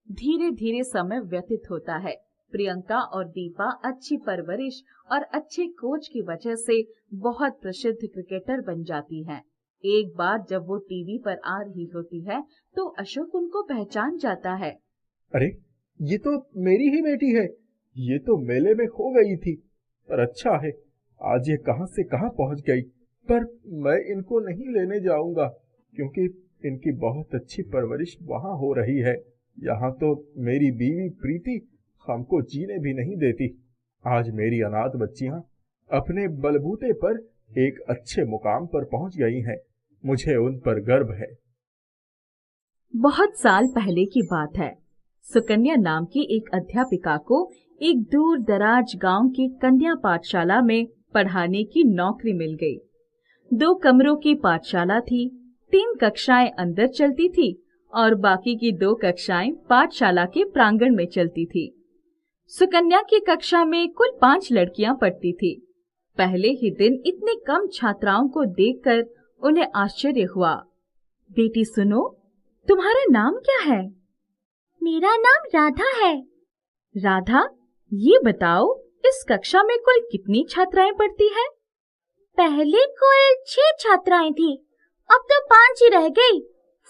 धीरे धीरे समय व्यतीत होता है। प्रियंका और दीपा अच्छी परवरिश और अच्छे कोच की वजह से बहुत प्रसिद्ध क्रिकेटर बन जाती हैं। एक बार जब वो टीवी पर आ रही होती है तो अशोक उनको पहचान जाता है। अरे, ये तो मेरी ही बेटी है। ये तो मेले में खो गई थी, पर अच्छा है आज ये कहां से कहां पहुंच गई। पर मैं इनको नहीं लेने जाऊंगा क्योंकि इनकी बहुत अच्छी परवरिश वहां हो रही है। यहाँ तो मेरी बीवी प्रीति हमको जीने भी नहीं देती। आज मेरी अनाथ बच्चियां अपने बलबूते पर एक अच्छे मुकाम पर पहुंच गई हैं। मुझे उन पर गर्व है। बहुत साल पहले की बात है। सुकन्या नाम की एक अध्यापिका को एक दूर दराज गांव की कन्या पाठशाला में पढ़ाने की नौकरी मिल गई। 2 कमरों की पाठशाला थी। 3 कक्षाएं अंदर चलती थी और बाकी की 2 कक्षाएं पाठशाला के प्रांगण में चलती थी। सुकन्या की कक्षा में कुल 5 लड़कियां पढ़ती थी। पहले ही दिन इतने कम छात्राओं को देखकर उन्हें आश्चर्य हुआ। बेटी सुनो, तुम्हारा नाम क्या है? मेरा नाम राधा है। राधा, ये बताओ इस कक्षा में कुल कितनी छात्राएं पढ़ती हैं? पहले कुल 6 छात्राएं थी, अब तो 5 ही रह गई।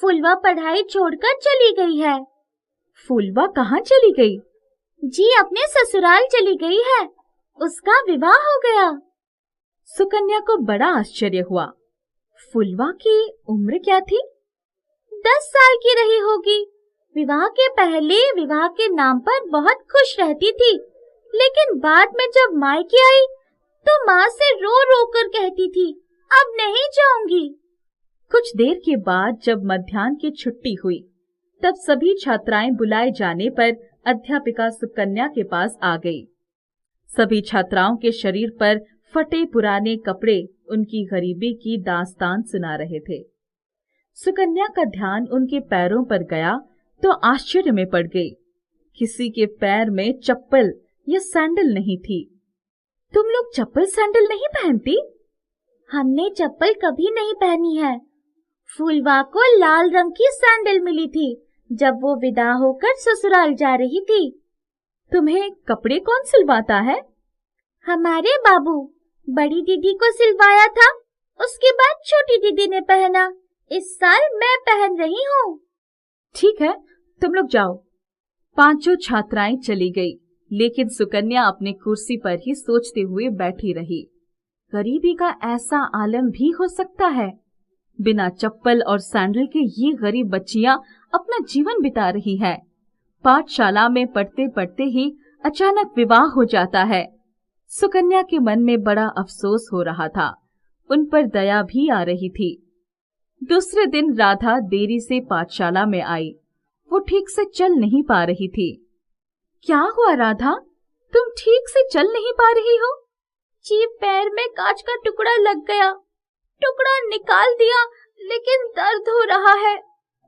फुलवा पढ़ाई छोड़कर चली गई है। फुलवा कहाँ चली गई? जी अपने ससुराल चली गई है, उसका विवाह हो गया। सुकन्या को बड़ा आश्चर्य हुआ। फुलवा की उम्र क्या थी? 10 साल की रही होगी। विवाह के पहले विवाह के नाम पर बहुत खुश रहती थी, लेकिन बाद में जब मायके आई तो माँ से रो रो कर कहती थी, अब नहीं जाऊंगी। कुछ देर के बाद जब मध्याह्न की छुट्टी हुई, तब सभी छात्राएं बुलाए जाने पर अध्यापिका सुकन्या के पास आ गई। सभी छात्राओं के शरीर पर फटे पुराने कपड़े उनकी गरीबी की दास्तान सुना रहे थे। सुकन्या का ध्यान उनके पैरों पर गया तो आश्चर्य में पड़ गई। किसी के पैर में चप्पल या सैंडल नहीं थी। तुम लोग चप्पल सैंडल नहीं पहनती? हमने चप्पल कभी नहीं पहनी है। फूलवा को लाल रंग की सैंडल मिली थी जब वो विदा होकर ससुराल जा रही थी। तुम्हें कपड़े कौन सिलवाता है? हमारे बाबू। बड़ी दीदी को सिलवाया था, उसके बाद छोटी दीदी ने पहना। इस साल मैं पहन रही हूँ। ठीक है, तुम लोग जाओ। 5 छात्राएं चली गई, लेकिन सुकन्या अपनी कुर्सी पर ही सोचते हुए बैठी रही। गरीबी का ऐसा आलम भी हो सकता है। बिना चप्पल और सैंडल के ये गरीब बच्चियां अपना जीवन बिता रही हैं। पाठशाला में पढ़ते पढ़ते ही अचानक विवाह हो जाता है। सुकन्या के मन में बड़ा अफसोस हो रहा था। उन पर दया भी आ रही थी। दूसरे दिन राधा देरी से पाठशाला में आई। वो ठीक से चल नहीं पा रही थी। क्या हुआ राधा, तुम ठीक से चल नहीं पा रही हो? जी पैर में कांच का टुकड़ा लग गया। टुकड़ा निकाल दिया, लेकिन दर्द हो रहा है।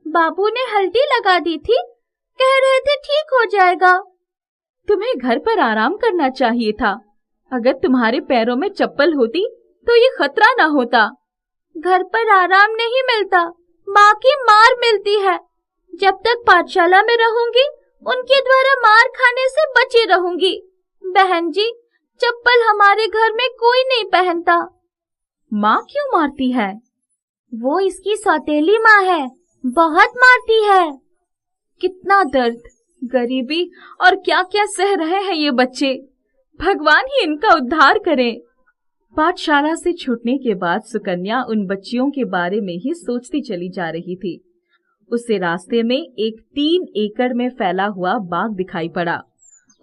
बाबू ने हल्दी लगा दी थी, कह रहे थे ठीक हो जाएगा। तुम्हें घर पर आराम करना चाहिए था। अगर तुम्हारे पैरों में चप्पल होती तो ये खतरा ना होता। घर पर आराम नहीं मिलता, माँ की मार मिलती है। जब तक पाठशाला में रहूंगी उनके द्वारा मार खाने से बची रहूंगी। बहन जी, चप्पल हमारे घर में कोई नहीं पहनता। माँ क्यों मारती है? वो इसकी सौतेली माँ है, बहुत मारती है। कितना दर्द, गरीबी और क्या क्या सह रहे हैं ये बच्चे। भगवान ही इनका उद्धार करे। पाठशाला से छूटने के बाद सुकन्या उन बच्चियों के बारे में ही सोचती चली जा रही थी। उसे रास्ते में एक 3 एकड़ में फैला हुआ बाग दिखाई पड़ा।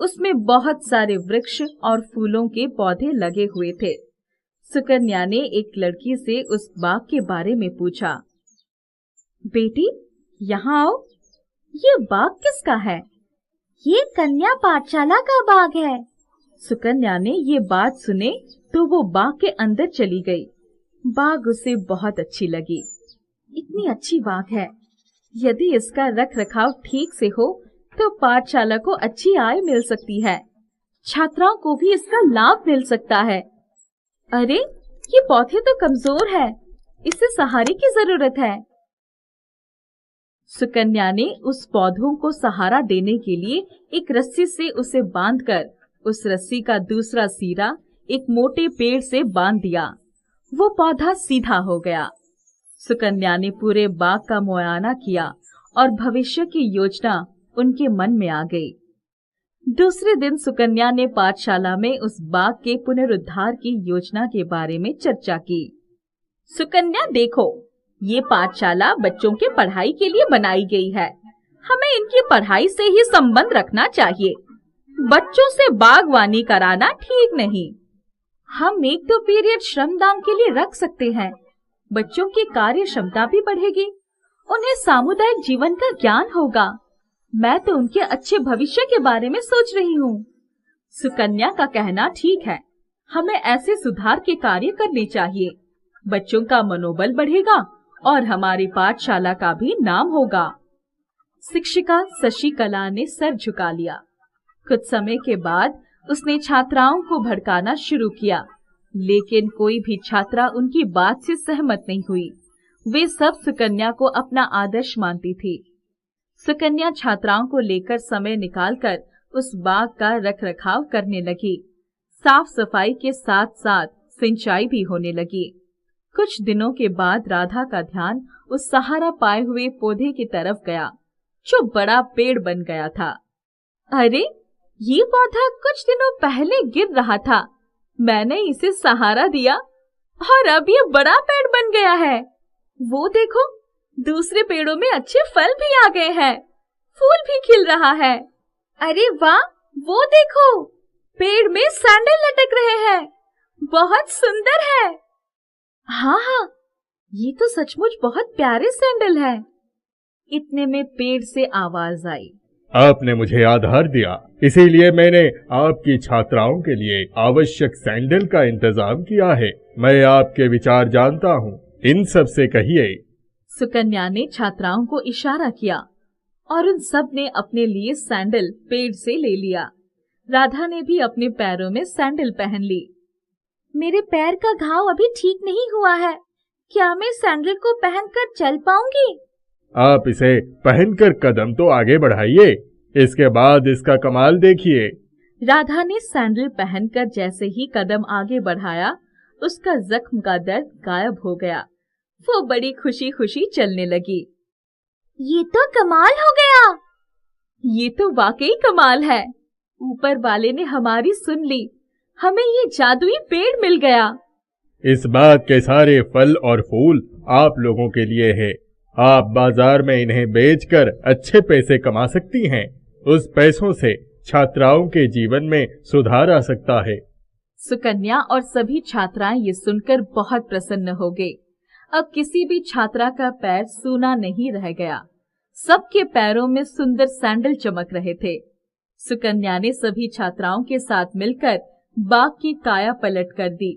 उसमें बहुत सारे वृक्ष और फूलों के पौधे लगे हुए थे। सुकन्या ने एक लड़की से उस बाग के बारे में पूछा। बेटी, यहाँ आओ। ये बाग किसका है? ये कन्या पाठशाला का बाग है। सुकन्या ने ये बात सुने तो वो बाग के अंदर चली गई। बाग उसे बहुत अच्छी लगी। इतनी अच्छी बाग है, यदि इसका रख रखाव ठीक से हो तो पाठशाला को अच्छी आय मिल सकती है। छात्राओं को भी इसका लाभ मिल सकता है। अरे, ये पौधे तो कमजोर है, इसे सहारे की जरूरत है। सुकन्या ने उस पौधों को सहारा देने के लिए एक रस्सी से उसे बांधकर उस रस्सी का दूसरा सिरा एक मोटे पेड़ से बांध दिया। वो पौधा सीधा हो गया। सुकन्या ने पूरे बाग का मुआयना किया और भविष्य की योजना उनके मन में आ गई। दूसरे दिन सुकन्या ने पाठशाला में उस बाग के पुनरुद्धार की योजना के बारे में चर्चा की। सुकन्या, देखो, ये पाठशाला बच्चों के पढ़ाई के लिए बनाई गई है। हमें इनकी पढ़ाई से ही संबंध रखना चाहिए। बच्चों से बागवानी कराना ठीक नहीं। हम 1-2 पीरियड श्रमदान के लिए रख सकते हैं। बच्चों की कार्य क्षमता भी बढ़ेगी, उन्हें सामुदायिक जीवन का ज्ञान होगा। मैं तो उनके अच्छे भविष्य के बारे में सोच रही हूँ। सुकन्या का कहना ठीक है, हमें ऐसे सुधार के कार्य करने चाहिए। बच्चों का मनोबल बढ़ेगा और हमारी पाठशाला का भी नाम होगा। शिक्षिका शशिकला ने सर झुका लिया। कुछ समय के बाद उसने छात्राओं को भड़काना शुरू किया, लेकिन कोई भी छात्रा उनकी बात से सहमत नहीं हुई। वे सब सुकन्या को अपना आदर्श मानती थी। सुकन्या छात्राओं को लेकर समय निकालकर उस बाग का रखरखाव करने लगी। साफ सफाई के साथ साथ सिंचाई भी होने लगी। कुछ दिनों के बाद राधा का ध्यान उस सहारा पाए हुए पौधे की तरफ गया जो बड़ा पेड़ बन गया था। अरे, ये पौधा कुछ दिनों पहले गिर रहा था। मैंने इसे सहारा दिया और अब ये बड़ा पेड़ बन गया है। वो देखो, दूसरे पेड़ों में अच्छे फल भी आ गए हैं, फूल भी खिल रहा है। अरे वाह, वो देखो, पेड़ में सैंडल लटक रहे हैं, बहुत सुंदर है। हाँ हाँ, ये तो सचमुच बहुत प्यारे सैंडल है। इतने में पेड़ से आवाज आई। आपने मुझे आधार दिया, इसीलिए मैंने आपकी छात्राओं के लिए आवश्यक सैंडल का इंतजाम किया है। मैं आपके विचार जानता हूँ, इन सब से कहिए। सुकन्या ने छात्राओं को इशारा किया और उन सब ने अपने लिए सैंडल पेड़ से ले लिया। राधा ने भी अपने पैरों में सैंडल पहन ली। मेरे पैर का घाव अभी ठीक नहीं हुआ है, क्या मैं सैंडल को पहनकर चल पाऊंगी? आप इसे पहनकर कदम तो आगे बढ़ाइए, इसके बाद इसका कमाल देखिए। राधा ने सैंडल पहनकर जैसे ही कदम आगे बढ़ाया, उसका जख्म का दर्द गायब हो गया। वो बड़ी खुशी खुशी चलने लगी। ये तो कमाल हो गया। ये तो वाकई कमाल है। ऊपर वाले ने हमारी सुन ली, हमें ये जादुई पेड़ मिल गया। इस बाग के सारे फल और फूल आप लोगों के लिए है। आप बाजार में इन्हें बेचकर अच्छे पैसे कमा सकती हैं। उस पैसों से छात्राओं के जीवन में सुधार आ सकता है। सुकन्या और सभी छात्राएं ये सुनकर बहुत प्रसन्न हो गए। अब किसी भी छात्रा का पैर सूना नहीं रह गया। सबके पैरों में सुंदर सैंडल चमक रहे थे। सुकन्या ने सभी छात्राओं के साथ मिलकर बाग की काया पलट कर दी।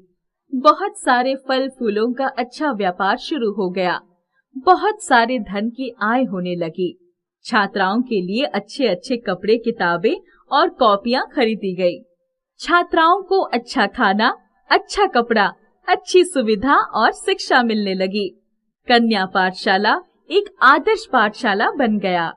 बहुत सारे फल फूलों का अच्छा व्यापार शुरू हो गया। बहुत सारे धन की आय होने लगी। छात्राओं के लिए अच्छे अच्छे कपड़े, किताबें और कॉपियां खरीदी गई। छात्राओं को अच्छा खाना, अच्छा कपड़ा, अच्छी सुविधा और शिक्षा मिलने लगी। कन्या पाठशाला एक आदर्श पाठशाला बन गया।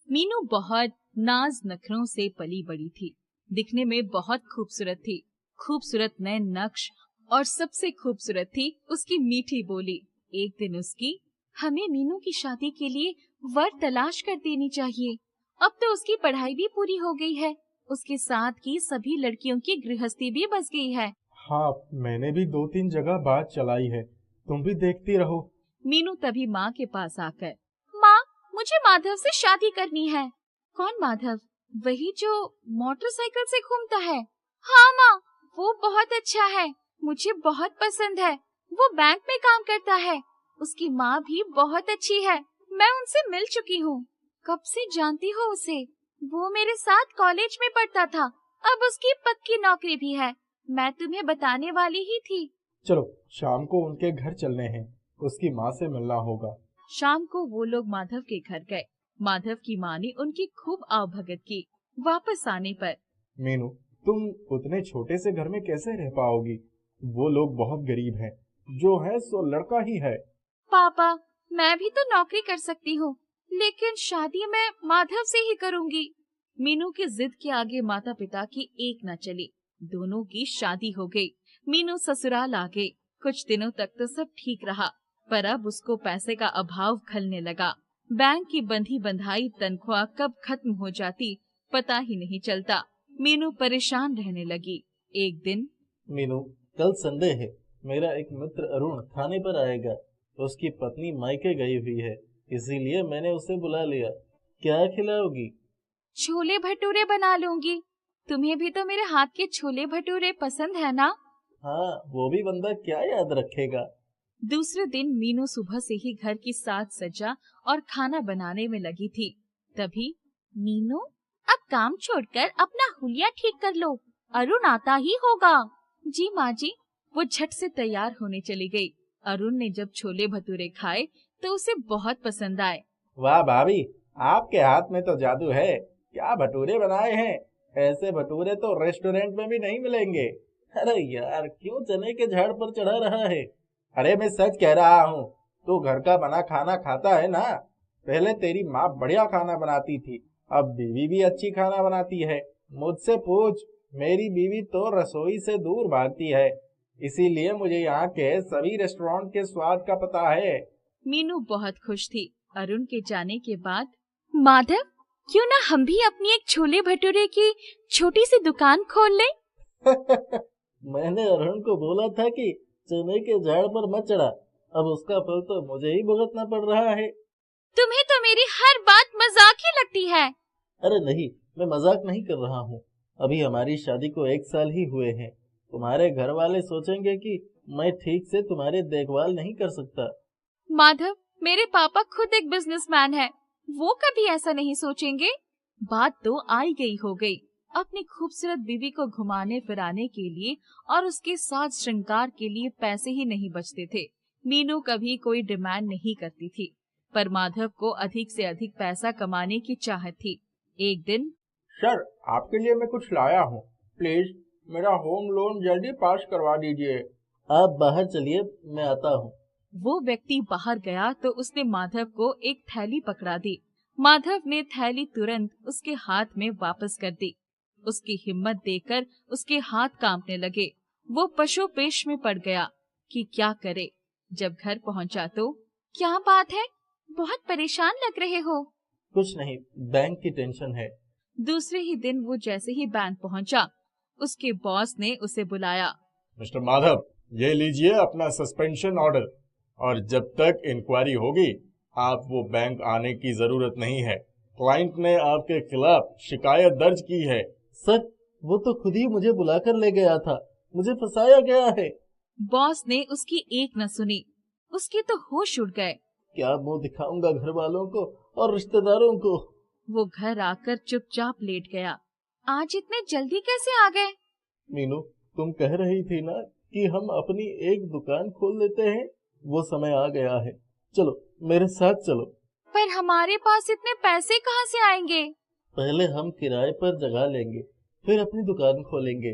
मीनू बहुत नाज नखरों से पली बड़ी थी। दिखने में बहुत खूबसूरत थी। खूबसूरत नए नक्श और सबसे खूबसूरत थी उसकी मीठी बोली। एक दिन उसकी, हमें मीनू की शादी के लिए वर तलाश कर देनी चाहिए। अब तो उसकी पढ़ाई भी पूरी हो गई है। उसके साथ की सभी लड़कियों की गृहस्थी भी बस गई है। हाँ, मैंने भी 2-3 जगह बात चलाई है, तुम भी देखती रहो। मीनू तभी माँ के पास आकर, माँ, मुझे माधव से शादी करनी है। कौन माधव? वही जो मोटरसाइकिल से घूमता है। हाँ माँ, वो बहुत अच्छा है, मुझे बहुत पसंद है। वो बैंक में काम करता है। उसकी माँ भी बहुत अच्छी है, मैं उनसे मिल चुकी हूँ। कब से जानती हो उसे? वो मेरे साथ कॉलेज में पढ़ता था। अब उसकी पक्की नौकरी भी है। मैं तुम्हें बताने वाली ही थी। चलो शाम को उनके घर चलने हैं, उसकी माँ से मिलना होगा। शाम को वो लोग माधव के घर गए। माधव की माँ ने उनकी खूब आवभगत की। वापस आने पर, मीनू, तुम उतने छोटे से घर में कैसे रह पाओगी? वो लोग बहुत गरीब हैं, जो है सो लड़का ही है। पापा, मैं भी तो नौकरी कर सकती हूँ, लेकिन शादी मैं माधव से ही करूँगी। मीनू की जिद के आगे माता पिता की एक न चली। दोनों की शादी हो गई। मीनू ससुराल आ गई। कुछ दिनों तक तो सब ठीक रहा, पर अब उसको पैसे का अभाव खलने लगा। बैंक की बंधी बंधाई तनख्वाह कब खत्म हो जाती पता ही नहीं चलता। मीनू परेशान रहने लगी। एक दिन, मीनू, कल संडे है, मेरा एक मित्र अरुण खाने पर आएगा। उसकी पत्नी मायके गई हुई है, इसीलिए मैंने उसे बुला लिया। क्या खिलाओगी? छोले भटूरे बना लूंगी। तुम्हें भी तो मेरे हाथ के छोले भटूरे पसंद है ना? हाँ, वो भी बंदा क्या याद रखेगा। दूसरे दिन मीनू सुबह से ही घर की साज सज्जा और खाना बनाने में लगी थी। तभी, मीनू, अब काम छोड़कर अपना हुलिया ठीक कर लो, अरुण आता ही होगा। जी माँ जी। वो झट से तैयार होने चली गई। अरुण ने जब छोले भटूरे खाए तो उसे बहुत पसंद आए। वाह भाभी, आपके हाथ में तो जादू है। क्या भटूरे बनाए हैं, ऐसे भटूरे तो रेस्टोरेंट में भी नहीं मिलेंगे। अरे यार, क्यों चने के झाड़ पर चढ़ा रहा है? अरे मैं सच कह रहा हूँ, तू घर का बना खाना खाता है ना? पहले तेरी माँ बढ़िया खाना बनाती थी, अब बीवी भी अच्छी खाना बनाती है। मुझसे पूछ, मेरी बीवी तो रसोई से दूर भागती है, इसीलिए मुझे यहाँ के सभी रेस्टोरेंट के स्वाद का पता है। मीनू बहुत खुश थी। अरुण के जाने के बाद, माधव, क्यों ना हम भी अपनी एक छोले भटूरे की छोटी सी दुकान खोल लें? मैंने अरुण को बोला था कि चने के झाड़ पर मत चढ़ा, अब उसका फल तो मुझे ही भुगतना पड़ रहा है। तुम्हें तो मेरी हर बात मजाक ही लगती है। अरे नहीं, मैं मजाक नहीं कर रहा हूँ। अभी हमारी शादी को 1 साल ही हुए हैं। तुम्हारे घर वाले सोचेंगे कि मैं ठीक से तुम्हारी देखभाल नहीं कर सकता। माधव, मेरे पापा खुद एक बिजनेसमैन है, वो कभी ऐसा नहीं सोचेंगे। बात तो आई गई हो गई। अपनी खूबसूरत बीवी को घुमाने फिराने के लिए और उसके साथ श्रृंगार के लिए पैसे ही नहीं बचते थे। मीनू कभी कोई डिमांड नहीं करती थी, पर माधव को अधिक से अधिक पैसा कमाने की चाहत थी। एक दिन, सर, आपके लिए मैं कुछ लाया हूँ, प्लीज मेरा होम लोन जल्दी पास करवा दीजिए। आप बाहर चलिए, मैं आता हूँ। वो व्यक्ति बाहर गया तो उसने माधव को एक थैली पकड़ा दी। माधव ने थैली तुरंत उसके हाथ में वापस कर दी। उसकी हिम्मत देखकर उसके हाथ कांपने लगे। वो पशोपेश में पड़ गया कि क्या करे। जब घर पहुंचा तो, क्या बात है, बहुत परेशान लग रहे हो? कुछ नहीं, बैंक की टेंशन है। दूसरे ही दिन वो जैसे ही बैंक पहुंचा, उसके बॉस ने उसे बुलाया। मिस्टर माधव, ये लीजिए अपना सस्पेंशन ऑर्डर, और जब तक इंक्वायरी होगी आप वो बैंक आने की जरूरत नहीं है। क्लाइंट ने आपके खिलाफ शिकायत दर्ज की है। सर, वो तो खुद ही मुझे बुलाकर ले गया था, मुझे फंसाया गया है। बॉस ने उसकी एक न सुनी। उसके तो होश उड़ गए। क्या मुंह दिखाऊंगा घर वालों को और रिश्तेदारों को। वो घर आकर चुपचाप लेट गया। आज इतने जल्दी कैसे आ गए? मीनू, तुम कह रही थी ना कि हम अपनी एक दुकान खोल लेते हैं, वो समय आ गया है। चलो मेरे साथ चलो। पर हमारे पास इतने पैसे कहाँ से आएंगे? पहले हम किराए पर जगह लेंगे, फिर अपनी दुकान खोलेंगे।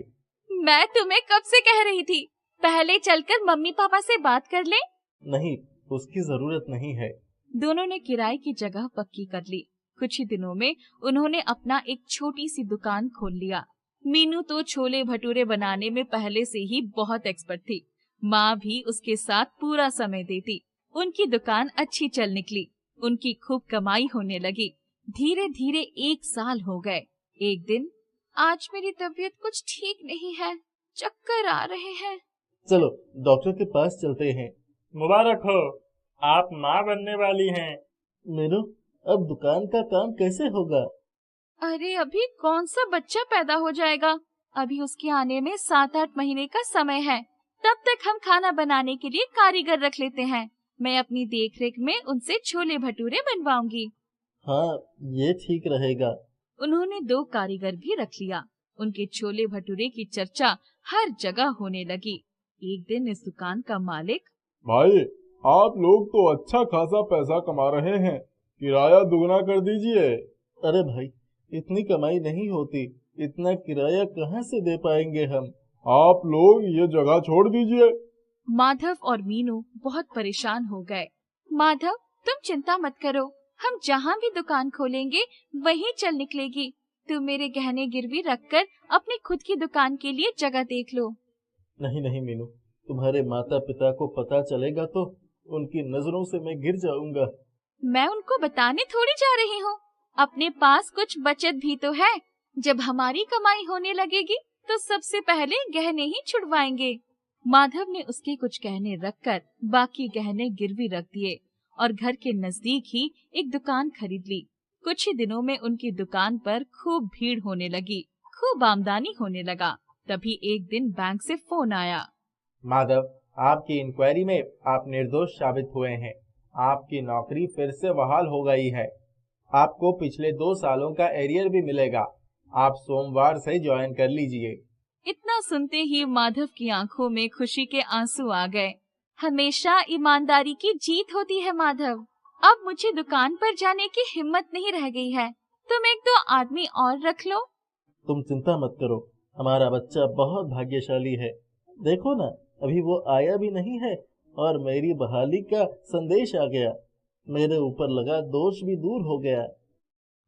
मैं तुम्हें कब से कह रही थी, पहले चलकर मम्मी पापा से बात कर ले। नहीं, उसकी जरूरत नहीं है। दोनों ने किराए की जगह पक्की कर ली। कुछ ही दिनों में उन्होंने अपना एक छोटी सी दुकान खोल लिया। मीनू तो छोले भटूरे बनाने में पहले से ही बहुत एक्सपर्ट थी। माँ भी उसके साथ पूरा समय देती। उनकी दुकान अच्छी चल निकली। उनकी खूब कमाई होने लगी। धीरे धीरे 1 साल हो गए। एक दिन, आज मेरी तबीयत कुछ ठीक नहीं है, चक्कर आ रहे हैं। चलो डॉक्टर के पास चलते हैं। मुबारक हो, आप माँ बनने वाली हैं। मीनू, अब दुकान का काम कैसे होगा? अरे अभी कौन सा बच्चा पैदा हो जाएगा? अभी उसके आने में 7-8 महीने का समय है। तब तक हम खाना बनाने के लिए कारीगर रख लेते हैं। मैं अपनी देखरेख में उनसे छोले भटूरे बनवाऊंगी। हाँ, ये ठीक रहेगा। उन्होंने 2 कारीगर भी रख लिया। उनके छोले भटूरे की चर्चा हर जगह होने लगी। एक दिन इस दुकान का मालिक, भाई, आप लोग तो अच्छा खासा पैसा कमा रहे हैं, किराया दुगना कर दीजिए। अरे भाई, इतनी कमाई नहीं होती, इतना किराया कहाँ से दे पाएंगे हम? आप लोग ये जगह छोड़ दीजिए। माधव और मीनू बहुत परेशान हो गए। माधव, तुम चिंता मत करो, हम जहाँ भी दुकान खोलेंगे वहीं चल निकलेगी। तुम मेरे गहने गिरवी रखकर अपनी खुद की दुकान के लिए जगह देख लो। नहीं नहीं मीनू, तुम्हारे माता पिता को पता चलेगा तो उनकी नजरों से मैं गिर जाऊंगा। मैं उनको बताने थोड़ी जा रही हूँ। अपने पास कुछ बचत भी तो है। जब हमारी कमाई होने लगेगी तो सबसे पहले गहने ही छुड़वाएंगे। माधव ने उसके कुछ गहने रखकर बाकी गहने गिरवी रख दिए और घर के नजदीक ही एक दुकान खरीद ली। कुछ ही दिनों में उनकी दुकान पर खूब भीड़ होने लगी, खूब आमदनी होने लगा। तभी एक दिन बैंक से फोन आया। माधव, आपकी इंक्वायरी में आप निर्दोष साबित हुए हैं। आपकी नौकरी फिर से बहाल हो गई है। आपको पिछले 2 सालों का एरियर भी मिलेगा। आप सोमवार से ज्वाइन कर लीजिए। इतना सुनते ही माधव की आंखों में खुशी के आंसू आ गए। हमेशा ईमानदारी की जीत होती है माधव। अब मुझे दुकान पर जाने की हिम्मत नहीं रह गई है। तुम 1-2 आदमी और रख लो। तुम चिंता मत करो, हमारा बच्चा बहुत भाग्यशाली है। देखो ना, अभी वो आया भी नहीं है और मेरी बहाली का संदेश आ गया। मेरे ऊपर लगा दोष भी दूर हो गया।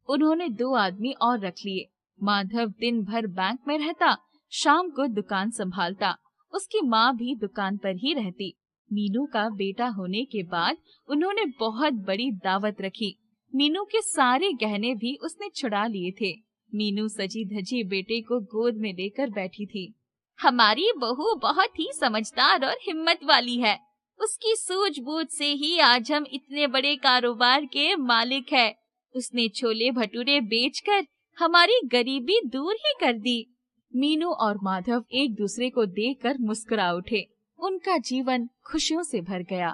उन्होंने 2 आदमी और रख लिए। माधव दिन भर बैंक में रहता, शाम को दुकान संभालता। उसकी माँ भी दुकान पर ही रहती। मीनू का बेटा होने के बाद उन्होंने बहुत बड़ी दावत रखी। मीनू के सारे गहने भी उसने छुड़ा लिए थे। मीनू सजी धजी बेटे को गोद में लेकर बैठी थी। हमारी बहू बहुत ही समझदार और हिम्मत वाली है। उसकी सूझबूझ से ही आज हम इतने बड़े कारोबार के मालिक हैं। उसने छोले भटूरे बेचकर हमारी गरीबी दूर ही कर दी। मीनू और माधव एक दूसरे को देखकर मुस्कुरा उठे। उनका जीवन खुशियों से भर गया।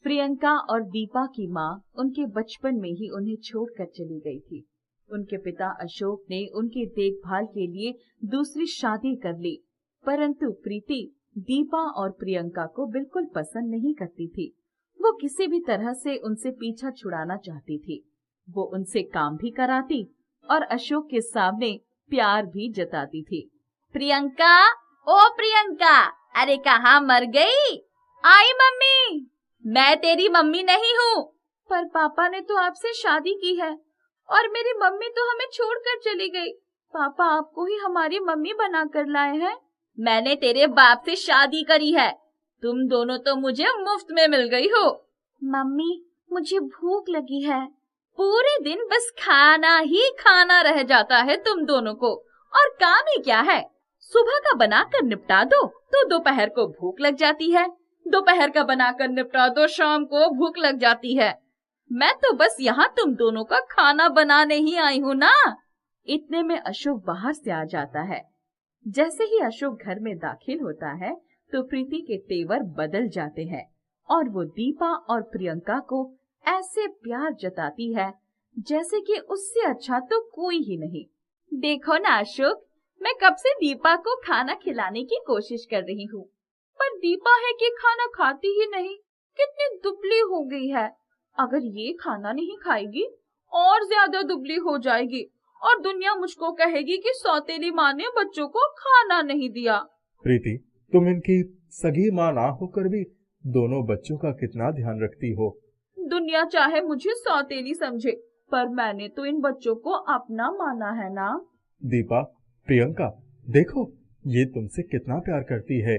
प्रियंका और दीपा की माँ उनके बचपन में ही उन्हें छोड़कर चली गई थी। उनके पिता अशोक ने उनकी देखभाल के लिए दूसरी शादी कर ली, परंतु प्रीति दीपा और प्रियंका को बिल्कुल पसंद नहीं करती थी। वो किसी भी तरह से उनसे पीछा छुड़ाना चाहती थी। वो उनसे काम भी कराती और अशोक के सामने प्यार भी जताती थी। प्रियंका, ओ प्रियंका, अरे कहाँ मर गई? आई मम्मी। मैं तेरी मम्मी नहीं हूँ। पर पापा ने तो आपसे शादी की है और मेरी मम्मी तो हमें छोड़कर चली गई। पापा आपको ही हमारी मम्मी बना कर लाए हैं। मैंने तेरे बाप से शादी करी है। तुम दोनों तो मुझे मुफ्त में मिल गई हो। मम्मी, मुझे भूख लगी है। पूरे दिन बस खाना ही खाना रह जाता है तुम दोनों को, और काम ही क्या है? सुबह का बनाकर निपटा दो तो दोपहर को भूख लग जाती है, दोपहर का बनाकर निपटा दो शाम को भूख लग जाती है। मैं तो बस यहाँ तुम दोनों का खाना बनाने ही आई हूँ ना। इतने में अशोक बाहर से आ जाता है। जैसे ही अशोक घर में दाखिल होता है तो प्रीति के तेवर बदल जाते हैं और वो दीपा और प्रियंका को ऐसे प्यार जताती है जैसे कि उससे अच्छा तो कोई ही नहीं। देखो ना अशोक, मैं कब से दीपा को खाना खिलाने की कोशिश कर रही हूँ, पर दीपा है कि खाना खाती ही नहीं। कितनी दुबली हो गई है। अगर ये खाना नहीं खाएगी और ज्यादा दुबली हो जाएगी और दुनिया मुझको कहेगी कि सौतेली माँ ने बच्चों को खाना नहीं दिया। प्रीति, तुम इनकी सगी माँ ना होकर भी दोनों बच्चों का कितना ध्यान रखती हो। दुनिया चाहे मुझे सौतेली समझे, पर मैंने तो इन बच्चों को अपना माना है ना। दीपा, प्रियंका, देखो ये तुमसे कितना प्यार करती है।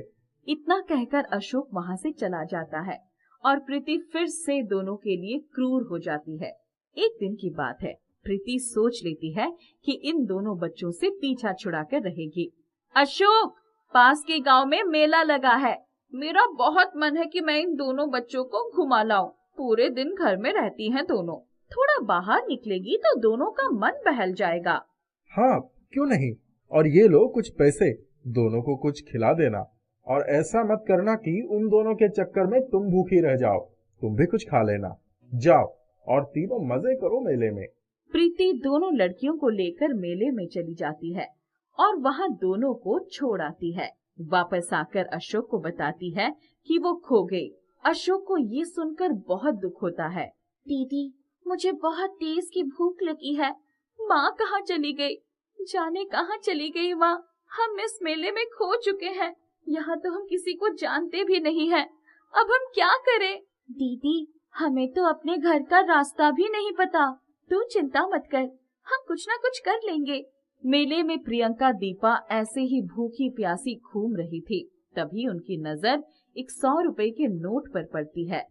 इतना कहकर अशोक वहाँ से चला जाता है और प्रीति फिर से दोनों के लिए क्रूर हो जाती है। एक दिन की बात है, प्रीति सोच लेती है कि इन दोनों बच्चों से पीछा छुड़ाकर रहेगी। अशोक, पास के गांव में मेला लगा है। मेरा बहुत मन है कि मैं इन दोनों बच्चों को घुमा लाऊं। पूरे दिन घर में रहती हैं दोनों, थोड़ा बाहर निकलेगी तो दोनों का मन बहल जाएगा। हाँ, क्यों नहीं। और ये लो कुछ पैसे, दोनों को कुछ खिला देना। और ऐसा मत करना कि उन दोनों के चक्कर में तुम भूखी रह जाओ। तुम भी कुछ खा लेना। जाओ और तीनों मजे करो मेले में। प्रीति दोनों लड़कियों को लेकर मेले में चली जाती है और वहाँ दोनों को छोड़ आती है। वापस आकर अशोक को बताती है कि वो खो गई। अशोक को ये सुनकर बहुत दुख होता है। दीदी, मुझे बहुत तेज की भूख लगी है। माँ कहाँ चली गई? जाने कहाँ चली गई माँ? हम इस मेले में खो चुके हैं। यहाँ तो हम किसी को जानते भी नहीं हैं। अब हम क्या करें? दीदी, हमें तो अपने घर का रास्ता भी नहीं पता। तू चिंता मत कर, हम कुछ ना कुछ कर लेंगे। मेले में प्रियंका दीपा ऐसे ही भूखी प्यासी घूम रही थी। तभी उनकी नजर एक 100 रुपए के नोट पर पड़ती है।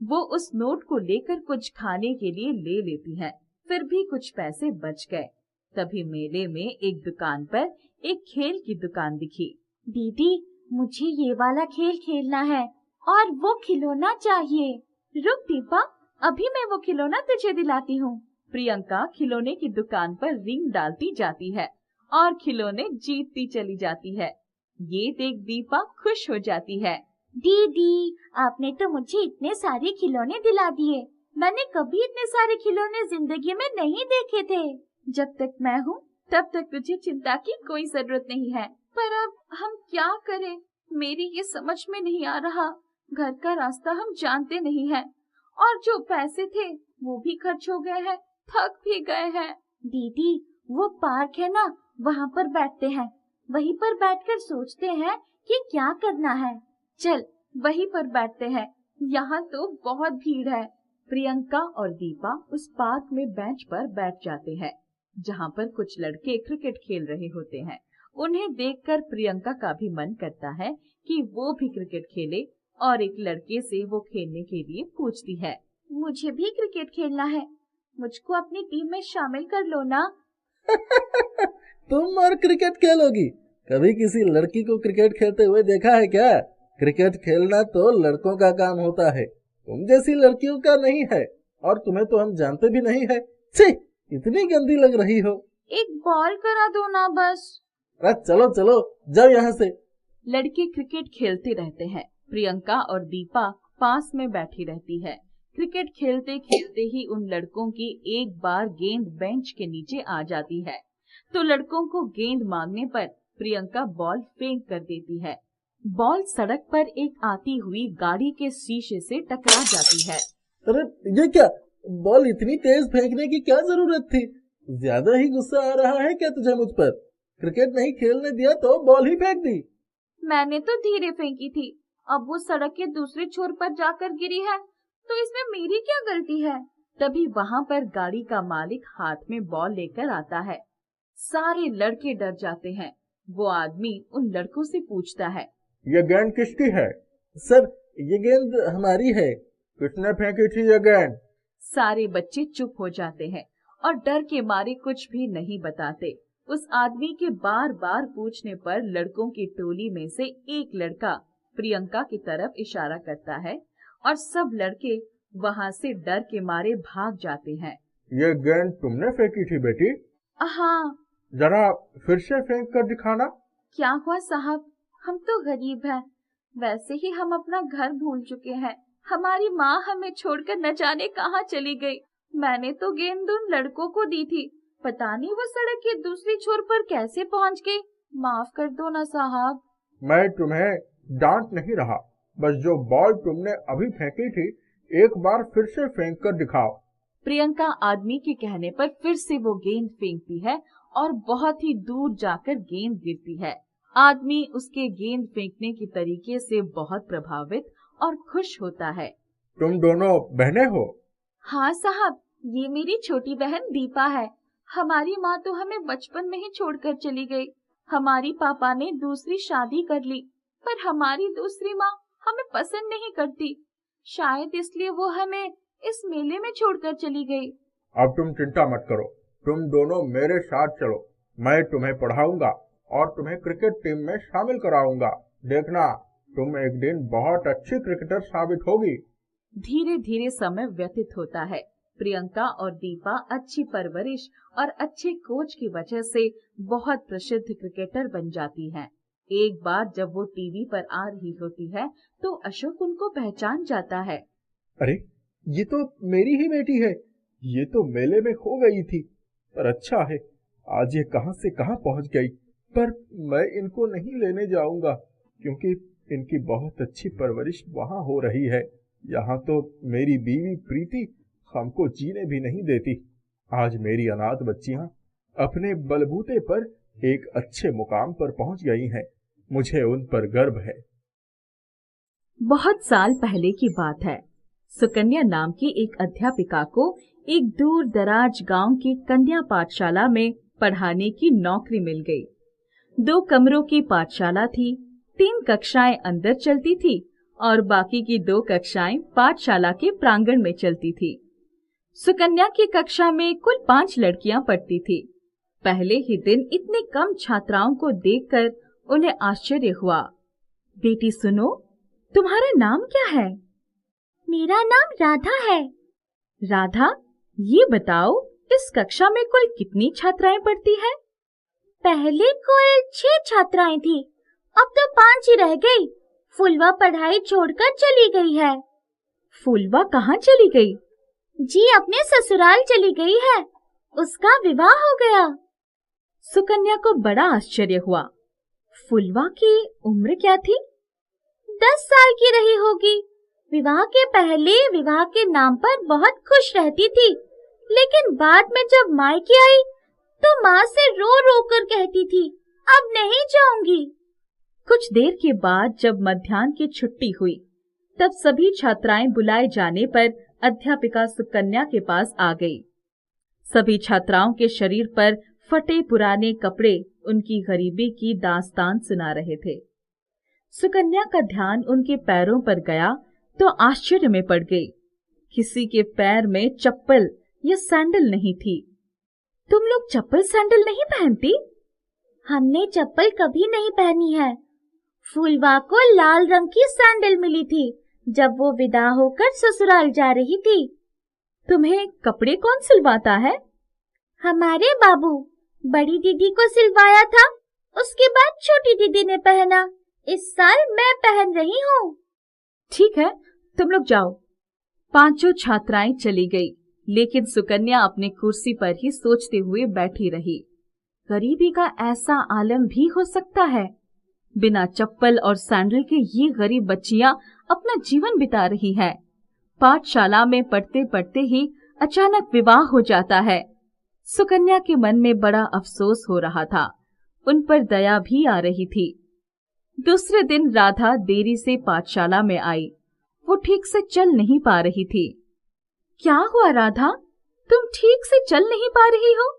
वो उस नोट को लेकर कुछ खाने के लिए ले लेती है। फिर भी कुछ पैसे बच गए। तभी मेले में एक दुकान पर एक खेल की दुकान दिखी। दीदी, मुझे ये वाला खेल खेलना है और वो खिलौना चाहिए। रुक दीपा, अभी मैं वो खिलौना तुझे दिलाती हूँ। प्रियंका खिलौने की दुकान पर रिंग डालती जाती है और खिलौने जीतती चली जाती है। ये देख दीपा खुश हो जाती है। दीदी, आपने तो मुझे इतने सारे खिलौने दिला दिए। मैंने कभी इतने सारे खिलौने जिंदगी में नहीं देखे थे। जब तक मैं हूँ तब तक तुझे चिंता की कोई जरूरत नहीं है। पर अब हम क्या करें? मेरी ये समझ में नहीं आ रहा। घर का रास्ता हम जानते नहीं हैं और जो पैसे थे वो भी खर्च हो गए हैं, थक भी गए हैं। दीदी, वो पार्क है ना, वहाँ पर बैठते हैं। वहीं पर बैठकर सोचते हैं कि क्या करना है। चल, वहीं पर बैठते हैं। यहाँ तो बहुत भीड़ है। प्रियंका और दीपा उस पार्क में बेंच पर बैठ जाते हैं, जहाँ पर कुछ लड़के क्रिकेट खेल रहे होते हैं। उन्हें देखकर प्रियंका का भी मन करता है कि वो भी क्रिकेट खेले और एक लड़के से वो खेलने के लिए पूछती है। मुझे भी क्रिकेट खेलना है, मुझको अपनी टीम में शामिल कर लो ना। तुम और क्रिकेट खेलोगी? कभी किसी लड़की को क्रिकेट खेलते हुए देखा है क्या? क्रिकेट खेलना तो लड़कों का काम होता है, तुम जैसी लड़कियों का नहीं है। और तुम्हें तो हम जानते भी नहीं है। छी, इतनी गंदी लग रही हो। एक बॉल करा दो ना बस। अरे चलो चलो, जाओ यहाँ से। लड़के क्रिकेट खेलते रहते हैं। प्रियंका और दीपा पास में बैठी रहती है। क्रिकेट खेलते खेलते ही उन लड़कों की एक बार गेंद बेंच के नीचे आ जाती है, तो लड़कों को गेंद मांगने पर प्रियंका बॉल फेंक कर देती है। बॉल सड़क पर एक आती हुई गाड़ी के शीशे से टकरा जाती है। अरे ये क्या? बॉल इतनी तेज फेंकने की क्या जरूरत थी? ज्यादा ही गुस्सा आ रहा है क्या तुझे मुझ पर? क्रिकेट नहीं खेलने दिया तो बॉल ही फेंक दी। मैंने तो धीरे फेंकी थी। अब वो सड़क के दूसरे छोर पर जाकर गिरी है, तो इसमें मेरी क्या गलती है? तभी वहाँ पर गाड़ी का मालिक हाथ में बॉल लेकर आता है। सारे लड़के डर जाते हैं। वो आदमी उन लड़कों से पूछता है, ये गेंद किसकी है? सर, ये गेंद हमारी है। किसने फेंकी थी ये गेंद? सारे बच्चे चुप हो जाते हैं और डर के मारे कुछ भी नहीं बताते। उस आदमी के बार बार पूछने पर लड़कों की टोली में से एक लड़का प्रियंका की तरफ इशारा करता है और सब लड़के वहाँ से डर के मारे भाग जाते हैं। ये गेंद तुमने फेंकी थी बेटी? हाँ। जरा फिर से फेंक कर दिखाना। क्या हुआ साहब, हम तो गरीब हैं। वैसे ही हम अपना घर भूल चुके हैं। हमारी माँ हमें छोड़कर न जाने कहाँ चली गई। मैंने तो गेंद उन लड़कों को दी थी, पता नहीं वो सड़क के दूसरी छोर पर कैसे पहुँच गई। माफ कर दो ना साहब। मैं तुम्हें डांट नहीं रहा, बस जो बॉल तुमने अभी फेंकी थी एक बार फिर से फेंक कर दिखाओ। प्रियंका आदमी के कहने पर फिर से वो गेंद फेंकती है और बहुत ही दूर जाकर गेंद गिरती है। आदमी उसके गेंद फेंकने के तरीके से बहुत प्रभावित और खुश होता है। तुम दोनों बहनें हो? हाँ साहब, ये मेरी छोटी बहन दीपा है। हमारी माँ तो हमें बचपन में ही छोड़कर चली गई। हमारी पापा ने दूसरी शादी कर ली, पर हमारी दूसरी माँ हमें पसंद नहीं करती। शायद इसलिए वो हमें इस मेले में छोड़कर चली गई। अब तुम चिंता मत करो, तुम दोनों मेरे साथ चलो। मैं तुम्हें पढ़ाऊंगा और तुम्हें क्रिकेट टीम में शामिल कराऊंगा। देखना, तुम एक दिन बहुत अच्छी क्रिकेटर साबित होगी। धीरे धीरे समय व्यतीत होता है। प्रियंका और दीपा अच्छी परवरिश और अच्छे कोच की वजह से बहुत प्रसिद्ध क्रिकेटर बन जाती हैं। एक बार जब वो टीवी पर आ रही होती है तो अशोक उनको पहचान जाता है। अरे, ये तो मेरी ही बेटी है। ये तो मेले में खो गई थी, पर अच्छा है आज ये कहां से कहां पहुंच गई। पर मैं इनको नहीं लेने जाऊंगा क्योंकि इनकी बहुत अच्छी परवरिश वहां हो रही है। यहाँ तो मेरी बीवी प्रीति हमको जीने भी नहीं देती। आज मेरी अनाथ बच्चियां अपने बलबूते पर एक अच्छे मुकाम पर पहुंच गई हैं। मुझे उन पर गर्व है। बहुत साल पहले की बात है। सुकन्या नाम की एक अध्यापिका को एक दूर दराज गांव की कन्या पाठशाला में पढ़ाने की नौकरी मिल गई। 2 कमरों की पाठशाला थी। 3 कक्षाएं अंदर चलती थी और बाकी की 2 कक्षाएं पाठशाला के प्रांगण में चलती थी। सुकन्या की कक्षा में कुल 5 लड़कियां पढ़ती थी। पहले ही दिन इतने कम छात्राओं को देखकर उन्हें आश्चर्य हुआ। बेटी सुनो, तुम्हारा नाम क्या है? मेरा नाम राधा है। राधा, ये बताओ इस कक्षा में कुल कितनी छात्राएं पढ़ती हैं? पहले कुल 6 छात्राएं थी, अब तो 5 ही रह गई। फुलवा पढ़ाई छोड़कर चली गई है। फुलवा कहाँ चली गई? जी अपने ससुराल चली गई है, उसका विवाह हो गया। सुकन्या को बड़ा आश्चर्य हुआ। फुलवा की उम्र क्या थी? 10 साल की रही होगी। विवाह के पहले विवाह के नाम पर बहुत खुश रहती थी, लेकिन बाद में जब मायके आई तो माँ से रो रो कर कहती थी, अब नहीं जाऊंगी। कुछ देर के बाद जब मध्याह्न की छुट्टी हुई, तब सभी छात्राएं बुलाए जाने पर अध्यापिका सुकन्या के पास आ गई। सभी छात्राओं के शरीर पर फटे पुराने कपड़े उनकी गरीबी की दास्तान सुना रहे थे। सुकन्या का ध्यान उनके पैरों पर गया तो आश्चर्य में पड़ गई। किसी के पैर में चप्पल या सैंडल नहीं थी। तुम लोग चप्पल सैंडल नहीं पहनती? हमने चप्पल कभी नहीं पहनी है। फूलवा को लाल रंग की सैंडल मिली थी जब वो विदा होकर ससुराल जा रही थी। तुम्हें कपड़े कौन सिलवाता है? हमारे बाबू। बड़ी दीदी को सिलवाया था, उसके बाद छोटी दीदी ने पहना। इस साल मैं पहन रही हूँ। ठीक है, तुम लोग जाओ। 5 छात्राएं चली गई, लेकिन सुकन्या अपनी कुर्सी पर ही सोचते हुए बैठी रही। गरीबी का ऐसा आलम भी हो सकता है। बिना चप्पल और सैंडल के ये गरीब बच्चियां अपना जीवन बिता रही हैं। पाठशाला में पढ़ते पढ़ते ही अचानक विवाह हो जाता है। सुकन्या के मन में बड़ा अफसोस हो रहा था। उन पर दया भी आ रही थी। दूसरे दिन राधा देरी से पाठशाला में आई। वो ठीक से चल नहीं पा रही थी। क्या हुआ राधा, तुम ठीक से चल नहीं पा रही हो?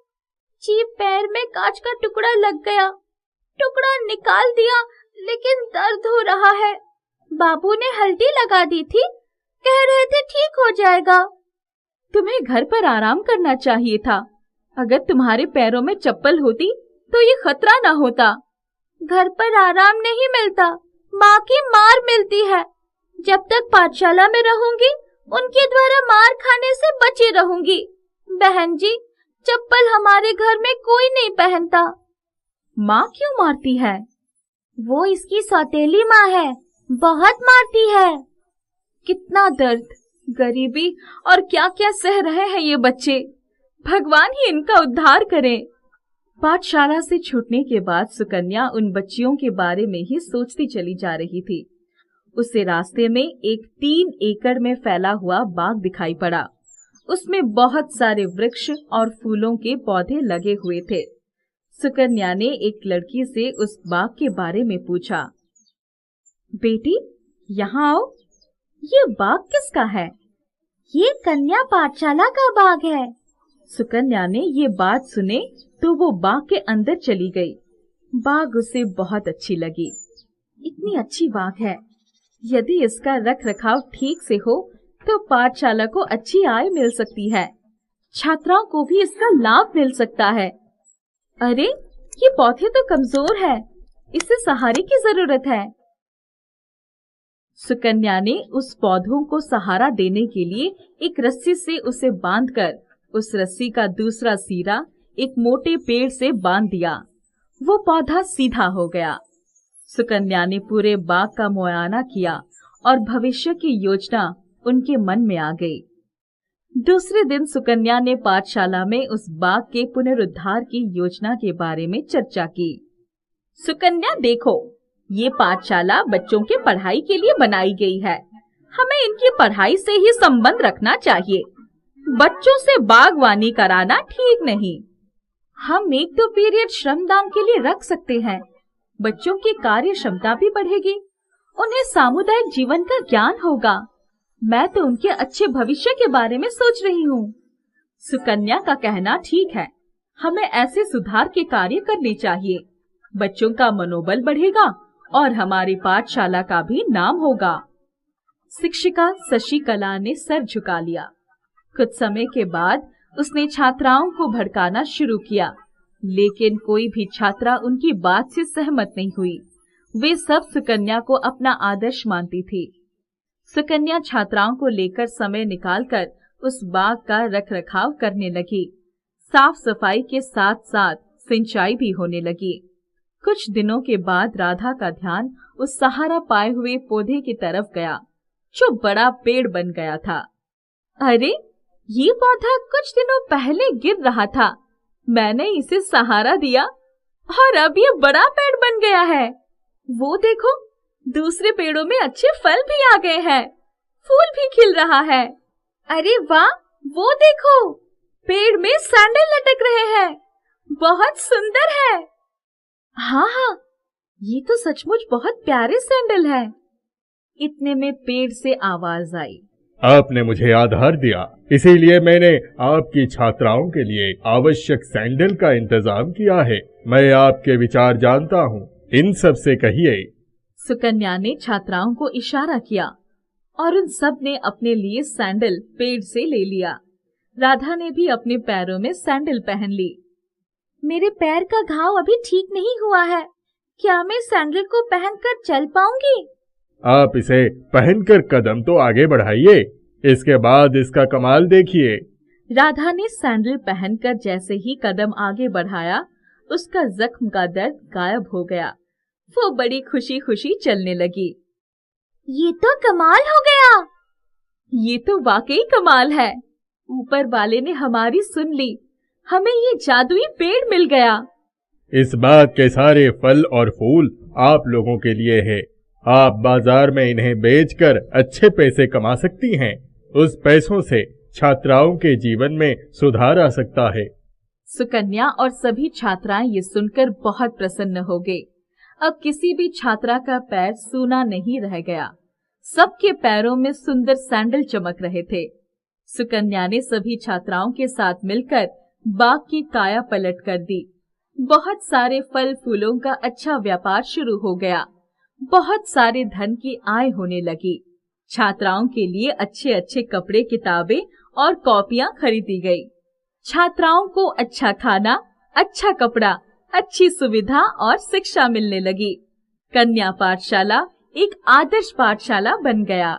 जी पैर में कांच का टुकड़ा लग गया। टुकड़ा निकाल दिया, लेकिन दर्द हो रहा है। बाबू ने हल्दी लगा दी थी, कह रहे थे ठीक हो जाएगा। तुम्हें घर पर आराम करना चाहिए था। अगर तुम्हारे पैरों में चप्पल होती तो ये खतरा ना होता। घर पर आराम नहीं मिलता, माँ की मार मिलती है। जब तक पाठशाला में रहूंगी उनके द्वारा मार खाने से बची रहूंगी। बहन जी, चप्पल हमारे घर में कोई नहीं पहनता। माँ क्यों मारती है? वो इसकी सौतेली माँ है, बहुत मारती है। कितना दर्द, गरीबी और क्या क्या सह रहे हैं ये बच्चे। भगवान ही इनका उद्धार करे। पाठशाला से छूटने के बाद सुकन्या उन बच्चियों के बारे में ही सोचती चली जा रही थी। उसे रास्ते में एक 3 एकड़ में फैला हुआ बाग दिखाई पड़ा। उसमें बहुत सारे वृक्ष और फूलों के पौधे लगे हुए थे। सुकन्या ने एक लड़की से उस बाग के बारे में पूछा। बेटी, यहाँ आओ, ये बाग किसका है? ये कन्या पाठशाला का बाग है। सुकन्या ने ये बात सुने तो वो बाग के अंदर चली गई। बाग उसे बहुत अच्छी लगी। इतनी अच्छी बाग है, यदि इसका रख रखाव ठीक से हो तो पाठशाला को अच्छी आय मिल सकती है। छात्राओं को भी इसका लाभ मिल सकता है। अरे, ये पौधे तो कमजोर है, इसे सहारे की जरूरत है। सुकन्या ने उस पौधों को सहारा देने के लिए एक रस्सी से उसे बांधकर उस रस्सी का दूसरा सिरा एक मोटे पेड़ से बांध दिया। वो पौधा सीधा हो गया। सुकन्या ने पूरे बाग का मुआयना किया और भविष्य की योजना उनके मन में आ गई। दूसरे दिन सुकन्या ने पाठशाला में उस बाग के पुनरुद्धार की योजना के बारे में चर्चा की। सुकन्या, देखो, ये पाठशाला बच्चों के पढ़ाई के लिए बनाई गई है। हमें इनकी पढ़ाई से ही संबंध रखना चाहिए। बच्चों से बागवानी कराना ठीक नहीं। हम 1-2 पीरियड श्रमदान के लिए रख सकते हैं। बच्चों की कार्य क्षमता भी बढ़ेगी, उन्हें सामुदायिक जीवन का ज्ञान होगा। मैं तो उनके अच्छे भविष्य के बारे में सोच रही हूँ। सुकन्या का कहना ठीक है, हमें ऐसे सुधार के कार्य करने चाहिए। बच्चों का मनोबल बढ़ेगा और हमारी पाठशाला का भी नाम होगा। शिक्षिका शशिकला ने सर झुका लिया। कुछ समय के बाद उसने छात्राओं को भड़काना शुरू किया, लेकिन कोई भी छात्रा उनकी बात से सहमत नहीं हुई। वे सब सुकन्या को अपना आदर्श मानती थी। सुकन्या छात्राओं को लेकर समय निकालकर उस बाग का रखरखाव करने लगी। साफ सफाई के साथ साथ सिंचाई भी होने लगी। कुछ दिनों के बाद राधा का ध्यान उस सहारा पाए हुए पौधे की तरफ गया जो बड़ा पेड़ बन गया था। अरे, ये पौधा कुछ दिनों पहले गिर रहा था। मैंने इसे सहारा दिया और अब ये बड़ा पेड़ बन गया है। वो देखो, दूसरे पेड़ों में अच्छे फल भी आ गए हैं, फूल भी खिल रहा है। अरे वाह, वो देखो, पेड़ में सैंडल लटक रहे हैं, बहुत सुंदर है। हाँ, ये तो सचमुच बहुत प्यारे सैंडल है। इतने में पेड़ से आवाज आई। आपने मुझे आधार दिया, इसीलिए मैंने आपकी छात्राओं के लिए आवश्यक सैंडल का इंतजाम किया है। मैं आपके विचार जानता हूँ, इन सब से कहिए। सुकन्या ने छात्राओं को इशारा किया और उन सब ने अपने लिए सैंडल पेड़ से ले लिया। राधा ने भी अपने पैरों में सैंडल पहन ली। मेरे पैर का घाव अभी ठीक नहीं हुआ है, क्या मैं सैंडल को पहनकर चल पाऊंगी? आप इसे पहनकर कदम तो आगे बढ़ाइए, इसके बाद इसका कमाल देखिए। राधा ने सैंडल पहनकर जैसे ही कदम आगे बढ़ाया, उसका जख्म का दर्द गायब हो गया। वो बड़ी खुशी खुशी चलने लगी। ये तो कमाल हो गया। ये तो वाकई कमाल है। ऊपर वाले ने हमारी सुन ली, हमें ये जादुई पेड़ मिल गया। इस बाग के सारे फल और फूल आप लोगों के लिए है। आप बाजार में इन्हें बेचकर अच्छे पैसे कमा सकती हैं। उस पैसों से छात्राओं के जीवन में सुधार आ सकता है। सुकन्या और सभी छात्राएं ये सुनकर बहुत प्रसन्न हो गए। अब किसी भी छात्रा का पैर सूना नहीं रह गया। सबके पैरों में सुंदर सैंडल चमक रहे थे। सुकन्या ने सभी छात्राओं के साथ मिलकर बाग की काया पलट कर दी। बहुत सारे फल फूलों का अच्छा व्यापार शुरू हो गया। बहुत सारे धन की आय होने लगी। छात्राओं के लिए अच्छे अच्छे कपड़े, किताबें और कॉपियां खरीदी गई। छात्राओं को अच्छा खाना, अच्छा कपड़ा, अच्छी सुविधा और शिक्षा मिलने लगी। कन्या पाठशाला एक आदर्श पाठशाला बन गया।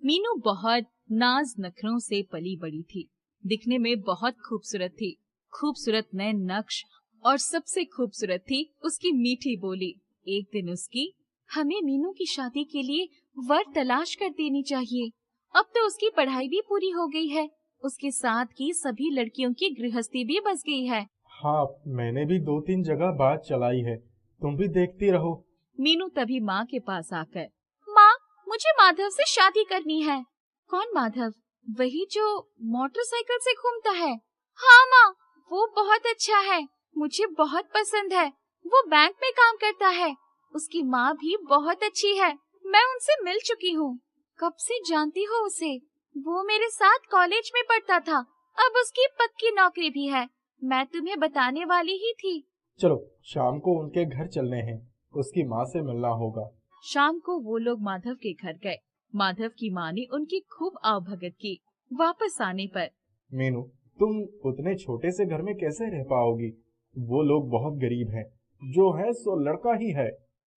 मीनू बहुत नाज नखरों से पली बड़ी थी। दिखने में बहुत खूबसूरत थी। खूबसूरत नए नक्श और सबसे खूबसूरत थी उसकी मीठी बोली। एक दिन उसकी, हमें मीनू की शादी के लिए वर तलाश कर देनी चाहिए। अब तो उसकी पढ़ाई भी पूरी हो गई है, उसके साथ की सभी लड़कियों की गृहस्थी भी बस गई है। हाँ, मैंने भी 2-3 जगह बात चलाई है, तुम भी देखती रहो। मीनू तभी माँ के पास आकर, माँ, मुझे माधव से शादी करनी है। कौन माधव? वही जो मोटरसाइकिल से घूमता है? हाँ माँ, वो बहुत अच्छा है, मुझे बहुत पसंद है। वो बैंक में काम करता है। उसकी माँ भी बहुत अच्छी है, मैं उनसे मिल चुकी हूँ। कब से जानती हो उसे? वो मेरे साथ कॉलेज में पढ़ता था, अब उसकी पक्की नौकरी भी है। मैं तुम्हें बताने वाली ही थी। चलो शाम को उनके घर चलने हैं, उसकी माँ से मिलना होगा। शाम को वो लोग माधव के घर गए। माधव की माँ ने उनकी खूब आवभगत की। वापस आने पर, मीनू, तुम उतने छोटे से घर में कैसे रह पाओगी? वो लोग बहुत गरीब हैं, जो है सो लड़का ही है।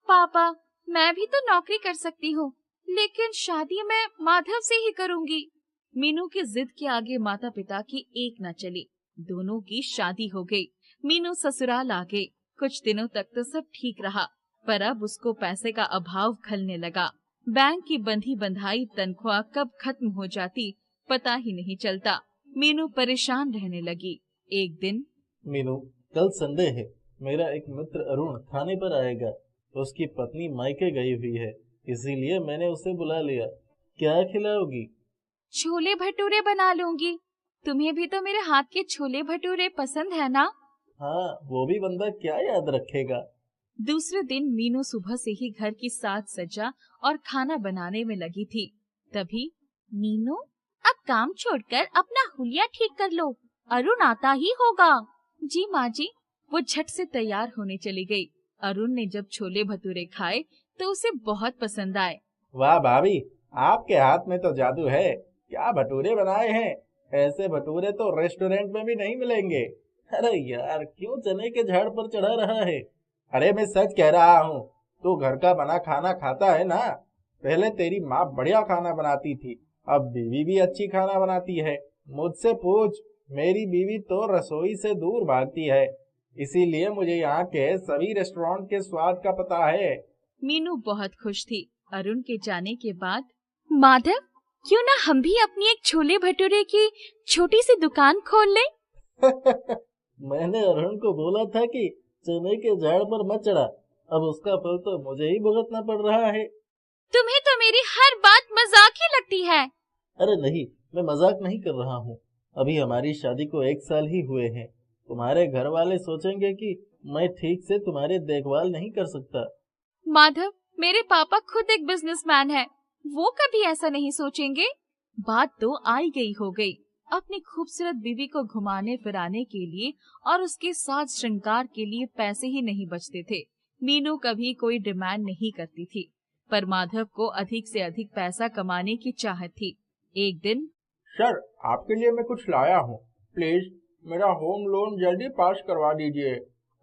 पापा, मैं भी तो नौकरी कर सकती हूँ, लेकिन शादी मैं माधव से ही करूँगी। मीनू की जिद के आगे माता पिता की एक न चली। दोनों की शादी हो गई। मीनू ससुराल आ गई। कुछ दिनों तक तो सब ठीक रहा, पर अब उसको पैसे का अभाव खलने लगा। बैंक की बंधी बंधाई तनख्वाह कब खत्म हो जाती पता ही नहीं चलता। मीनू परेशान रहने लगी। एक दिन, मीनू, कल संडे है, मेरा एक मित्र अरुण खाने पर आएगा। उसकी पत्नी मायके गई हुई है, इसीलिए मैंने उसे बुला लिया। क्या खिलाओगी? छोले भटूरे बना लूंगी। तुम्हें भी तो मेरे हाथ के छोले भटूरे पसंद है ना? हाँ, वो भी बंदा क्या याद रखेगा। दूसरे दिन मीनू सुबह से ही घर की साज सज्जा और खाना बनाने में लगी थी। तभी, मीनू, अब काम छोड़कर अपना हुलिया ठीक कर लो, अरुण आता ही होगा। जी माँ जी। वो झट से तैयार होने चली गई। अरुण ने जब छोले भटूरे खाए तो उसे बहुत पसंद आए। वाह भाभी, आपके हाथ में तो जादू है। क्या भटूरे बनाए हैं, ऐसे भटूरे तो रेस्टोरेंट में भी नहीं मिलेंगे। अरे यार, क्यों चने के झाड़ पर चढ़ा रहा है? अरे मैं सच कह रहा हूँ, तू घर का बना खाना खाता है ना। पहले तेरी माँ बढ़िया खाना बनाती थी, अब बीवी भी अच्छी खाना बनाती है। मुझसे पूछ, मेरी बीवी तो रसोई से दूर भागती है, इसीलिए मुझे यहाँ के सभी रेस्टोरेंट के स्वाद का पता है। मीनू बहुत खुश थी। अरुण के जाने के बाद, माधव, क्यों ना हम भी अपनी एक छोले भटूरे की छोटी सी दुकान खोल लें? मैंने अरुण को बोला था कि चने के झाड़ पर मत चढ़ा, अब उसका फल तो मुझे ही भुगतना पड़ रहा है। तुम्हें तो मेरी हर बात मजाक ही लगती है। अरे नहीं, मैं मजाक नहीं कर रहा हूँ। अभी हमारी शादी को 1 साल ही हुए हैं। तुम्हारे घर वाले सोचेंगे कि मैं ठीक से तुम्हारी देखभाल नहीं कर सकता। माधव, मेरे पापा खुद एक बिजनेसमैन है, वो कभी ऐसा नहीं सोचेंगे। बात तो आई गई हो गई। अपनी खूबसूरत बीवी को घुमाने फिराने के लिए और उसके साज श्रृंगार के लिए पैसे ही नहीं बचते थे। मीनू कभी कोई डिमांड नहीं करती थी, पर माधव को अधिक से अधिक पैसा कमाने की चाहत थी। एक दिन, सर, आपके लिए मैं कुछ लाया हूँ, प्लीज मेरा होम लोन जल्दी पास करवा दीजिए।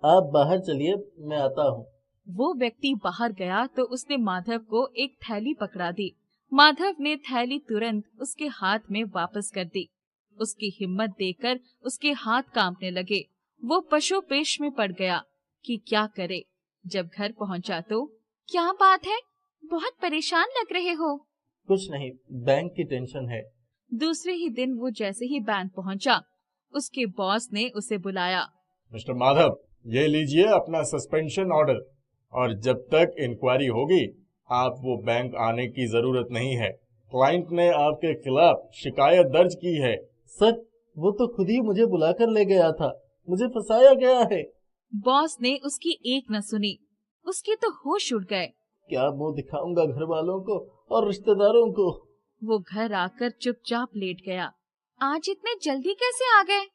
आप बाहर चलिए, मैं आता हूँ। वो व्यक्ति बाहर गया तो उसने माधव को एक थैली पकड़ा दी। माधव ने थैली तुरंत उसके हाथ में वापस कर दी। उसकी हिम्मत देखकर उसके हाथ कांपने लगे। वो पशोपेश में पड़ गया कि क्या करे। जब घर पहुंचा तो, क्या बात है, बहुत परेशान लग रहे हो? कुछ नहीं, बैंक की टेंशन है। दूसरे ही दिन वो जैसे ही बैंक पहुंचा, उसके बॉस ने उसे बुलाया। मिस्टर माधव, ये लीजिए अपना सस्पेंशन ऑर्डर, और जब तक इंक्वायरी होगी आप वो बैंक आने की जरूरत नहीं है। क्लाइंट ने आपके खिलाफ शिकायत दर्ज की है। सर, वो तो खुद ही मुझे बुलाकर ले गया था, मुझे फंसाया गया है। बॉस ने उसकी एक न सुनी। उसके तो होश उड़ गए। क्या मुंह दिखाऊंगा घर वालों को और रिश्तेदारों को। वो घर आकर चुपचाप लेट गया। आज इतने जल्दी कैसे आ गए?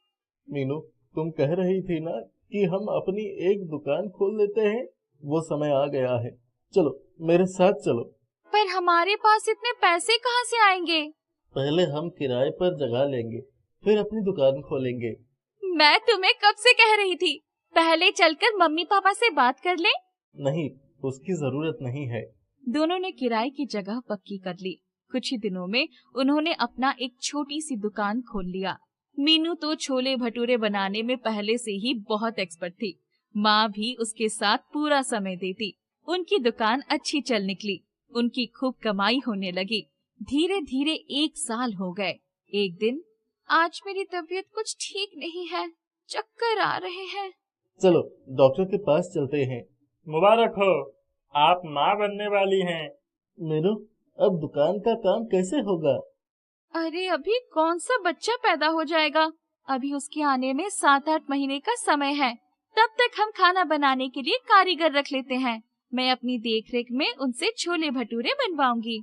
मीनू, तुम कह रही थी ना कि हम अपनी एक दुकान खोल लेते हैं, वो समय आ गया है। चलो मेरे साथ चलो। पर हमारे पास इतने पैसे कहाँ से आएंगे? पहले हम किराए पर जगह लेंगे, फिर अपनी दुकान खोलेंगे। मैं तुम्हें कब से कह रही थी, पहले चलकर मम्मी पापा से बात कर ले। नहीं, उसकी जरूरत नहीं है। दोनों ने किराए की जगह पक्की कर ली। कुछ ही दिनों में उन्होंने अपना एक छोटी सी दुकान खोल लिया। मीनू तो छोले भटूरे बनाने में पहले से ही बहुत एक्सपर्ट थी। माँ भी उसके साथ पूरा समय देती। उनकी दुकान अच्छी चल निकली। उनकी खूब कमाई होने लगी। धीरे धीरे 1 साल हो गए। एक दिन, आज मेरी तबीयत कुछ ठीक नहीं है, चक्कर आ रहे हैं। चलो डॉक्टर के पास चलते हैं। मुबारक हो, आप माँ बनने वाली हैं। मीनू, अब दुकान का काम कैसे होगा? अरे अभी कौन सा बच्चा पैदा हो जाएगा, अभी उसके आने में 7-8 महीने का समय है। तब तक हम खाना बनाने के लिए कारीगर रख लेते हैं। मैं अपनी देखरेख में उनसे छोले भटूरे बनवाऊंगी।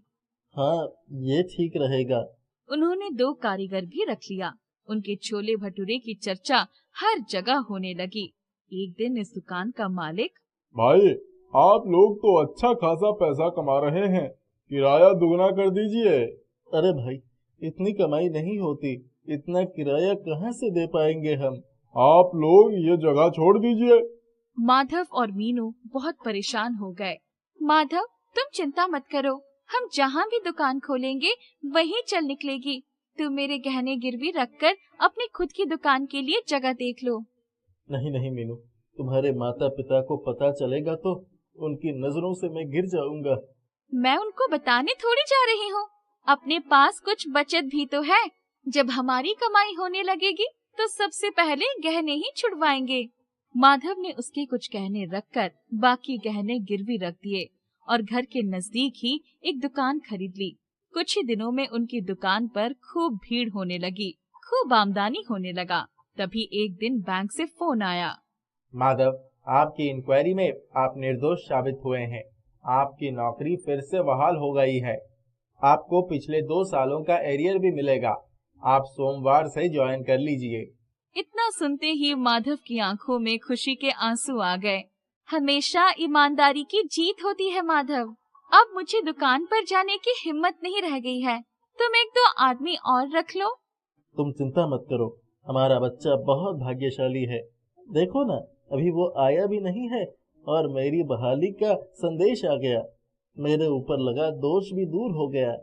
हाँ, ये ठीक रहेगा। उन्होंने 2 कारीगर भी रख लिया। उनके छोले भटूरे की चर्चा हर जगह होने लगी। एक दिन इस दुकान का मालिक, भाई, आप लोग तो अच्छा खासा पैसा कमा रहे हैं, किराया दुगना कर दीजिए। अरे भाई, इतनी कमाई नहीं होती, इतना किराया कहाँ से दे पाएंगे हम? आप लोग ये जगह छोड़ दीजिए। माधव और मीनू बहुत परेशान हो गए। माधव, तुम चिंता मत करो, हम जहाँ भी दुकान खोलेंगे वहीं चल निकलेगी। तुम मेरे गहने गिरवी रखकर अपनी खुद की दुकान के लिए जगह देख लो। नहीं नहीं मीनू, तुम्हारे माता पिता को पता चलेगा तो उनकी नजरों से मैं गिर जाऊंगा। मैं उनको बताने थोड़ी जा रही हूँ, अपने पास कुछ बचत भी तो है। जब हमारी कमाई होने लगेगी तो सबसे पहले गहने ही छुड़वाएंगे। माधव ने उसके कुछ गहने रखकर बाकी गहने गिरवी रख दिए और घर के नजदीक ही एक दुकान खरीद ली। कुछ ही दिनों में उनकी दुकान पर खूब भीड़ होने लगी, खूब आमदनी होने लगा। तभी एक दिन बैंक से फोन आया। माधव, आपकी इंक्वायरी में आप निर्दोष साबित हुए हैं। आपकी नौकरी फिर से बहाल हो गई है। आपको पिछले 2 सालों का एरियर भी मिलेगा। आप सोमवार से ज्वाइन कर लीजिए। इतना सुनते ही माधव की आंखों में खुशी के आंसू आ गए। हमेशा ईमानदारी की जीत होती है माधव। अब मुझे दुकान पर जाने की हिम्मत नहीं रह गई है। तुम 1-2 आदमी और रख लो। तुम चिंता मत करो, हमारा बच्चा बहुत भाग्यशाली है। देखो ना, अभी वो आया भी नहीं है और मेरी बहाली का संदेश आ गया। मेरे ऊपर लगा दोष भी दूर हो गया।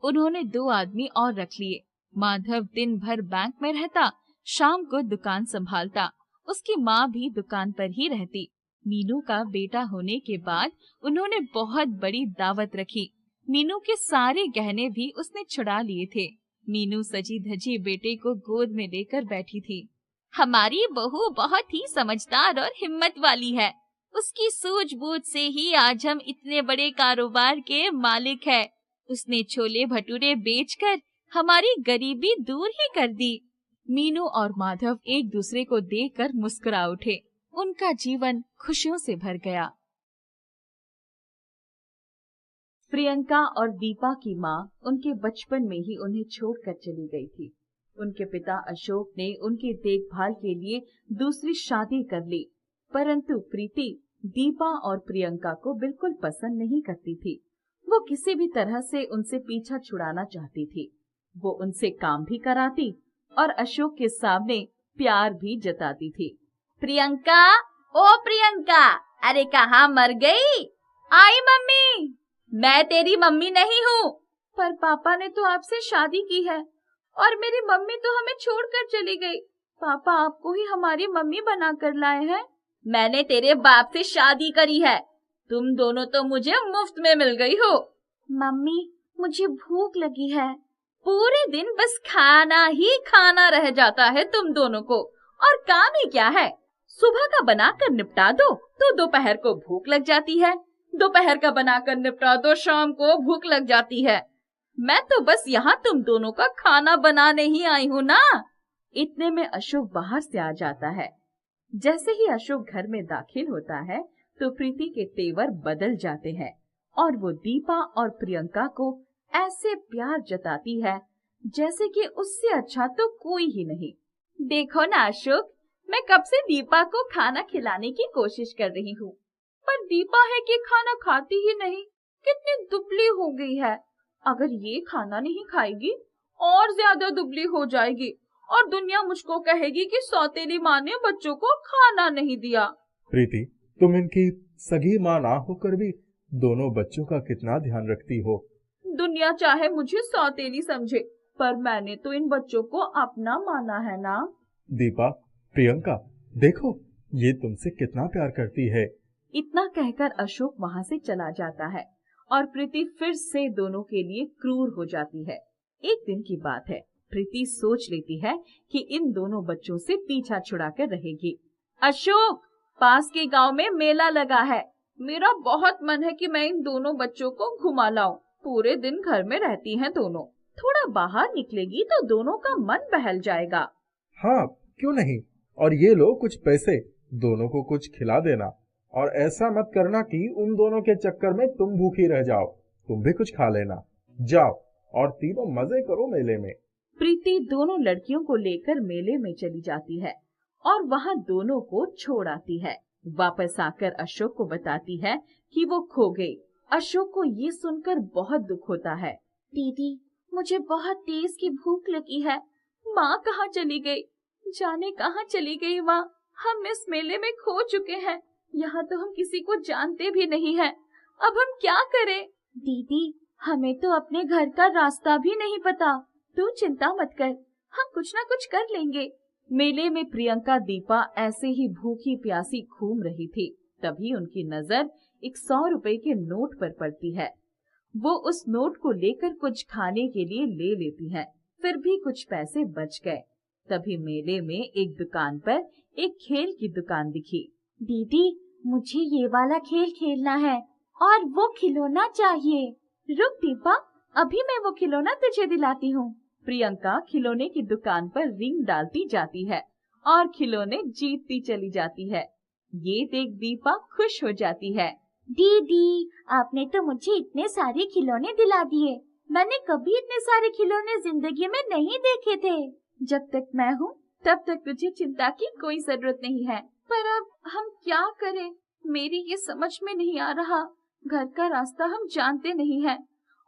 उन्होंने 2 आदमी और रख लिए। माधव दिन भर बैंक में रहता, शाम को दुकान संभालता। उसकी माँ भी दुकान पर ही रहती। मीनू का बेटा होने के बाद उन्होंने बहुत बड़ी दावत रखी। मीनू के सारे गहने भी उसने छुड़ा लिए थे। मीनू सजी धजी बेटे को गोद में लेकर बैठी थी। हमारी बहू बहुत ही समझदार और हिम्मत वाली है। उसकी सूझबूझ से ही आज हम इतने बड़े कारोबार के मालिक हैं। उसने छोले भटूरे बेचकर हमारी गरीबी दूर ही कर दी। मीनू और माधव एक दूसरे को देखकर मुस्कुरा उठे। उनका जीवन खुशियों से भर गया। प्रियंका और दीपा की माँ उनके बचपन में ही उन्हें छोड़कर चली गई थी। उनके पिता अशोक ने उनकी देखभाल के लिए दूसरी शादी कर ली, परंतु प्रीति दीपा और प्रियंका को बिल्कुल पसंद नहीं करती थी। वो किसी भी तरह से उनसे पीछा छुड़ाना चाहती थी। वो उनसे काम भी कराती और अशोक के सामने प्यार भी जताती थी। प्रियंका, ओ प्रियंका, अरे कहाँ मर गई? आई मम्मी। मैं तेरी मम्मी नहीं हूँ। पर पापा ने तो आपसे शादी की है और मेरी मम्मी तो हमें छोड़कर चली गई। पापा आपको ही हमारी मम्मी बना कर लाए हैं। मैंने तेरे बाप से शादी करी है। तुम दोनों तो मुझे मुफ्त में मिल गई हो। मम्मी, मुझे भूख लगी है। पूरे दिन बस खाना ही खाना रह जाता है तुम दोनों को, और काम ही क्या है? सुबह का बनाकर निपटा दो तो दोपहर को भूख लग जाती है, दोपहर का बनाकर निपटा दो शाम को भूख लग जाती है। मैं तो बस यहाँ तुम दोनों का खाना बनाने ही आई हूँ ना। इतने में अशोक बाहर से आ जाता है। जैसे ही अशोक घर में दाखिल होता है तो प्रीति के तेवर बदल जाते हैं और वो दीपा और प्रियंका को ऐसे प्यार जताती है जैसे कि उससे अच्छा तो कोई ही नहीं। देखो ना अशोक, मैं कब से दीपा को खाना खिलाने की कोशिश कर रही हूँ, पर दीपा है कि खाना खाती ही नहीं। कितनी दुबली हो गई है। अगर ये खाना नहीं खाएगी और ज्यादा दुबली हो जाएगी और दुनिया मुझको कहेगी कि सौतेली माँ ने बच्चों को खाना नहीं दिया। प्रीति, तुम इनकी सगी माँ ना होकर भी दोनों बच्चों का कितना ध्यान रखती हो। दुनिया चाहे मुझे सौतेली समझे, पर मैंने तो इन बच्चों को अपना माना है ना। दीपा, प्रियंका, देखो ये तुमसे कितना प्यार करती है। इतना कहकर अशोक वहाँ से चला जाता है और प्रीति फिर से दोनों के लिए क्रूर हो जाती है। एक दिन की बात है, प्रीति सोच लेती है कि इन दोनों बच्चों से पीछा छुड़ा कर रहेगी। अशोक, पास के गांव में मेला लगा है, मेरा बहुत मन है कि मैं इन दोनों बच्चों को घुमा लाऊं। पूरे दिन घर में रहती हैं दोनों, थोड़ा बाहर निकलेगी तो दोनों का मन बहल जाएगा। हाँ, क्यों नहीं। और ये लो कुछ पैसे, दोनों को कुछ खिला देना। और ऐसा मत करना कि उन दोनों के चक्कर में तुम भूखी रह जाओ, तुम भी कुछ खा लेना। जाओ और तीनों मजे करो मेले में। प्रीति दोनों लड़कियों को लेकर मेले में चली जाती है और वहाँ दोनों को छोड़ आती है। वापस आकर अशोक को बताती है कि वो खो गई। अशोक को ये सुनकर बहुत दुख होता है। दीदी, मुझे बहुत तेज की भूख लगी है। माँ कहाँ चली गई? जाने कहाँ चली गई माँ? हम इस मेले में खो चुके हैं। यहाँ तो हम किसी को जानते भी नहीं हैं। अब हम क्या करें? दीदी, हमें तो अपने घर का रास्ता भी नहीं पता। तू चिंता मत कर, हम कुछ ना कुछ कर लेंगे। मेले में प्रियंका दीपा ऐसे ही भूखी प्यासी घूम रही थी। तभी उनकी नजर एक 100 रुपए के नोट पर पड़ती है। वो उस नोट को लेकर कुछ खाने के लिए ले लेती है। फिर भी कुछ पैसे बच गए। तभी मेले में एक दुकान पर एक खेल की दुकान दिखी। दीदी, मुझे ये वाला खेल खेलना है और वो खिलौना चाहिए। रुक दीपा, अभी मैं वो खिलौना तुझे दिलाती हूँ। प्रियंका खिलौने की दुकान पर रिंग डालती जाती है और खिलौने जीतती चली जाती है। ये देख दीपा खुश हो जाती है। दीदी, आपने तो मुझे इतने सारे खिलौने दिला दिए। मैंने कभी इतने सारे खिलौने जिंदगी में नहीं देखे थे। जब तक मैं हूँ तब तक तुझे चिंता की कोई जरूरत नहीं है। पर अब हम क्या करें? मेरी ये समझ में नहीं आ रहा। घर का रास्ता हम जानते नहीं हैं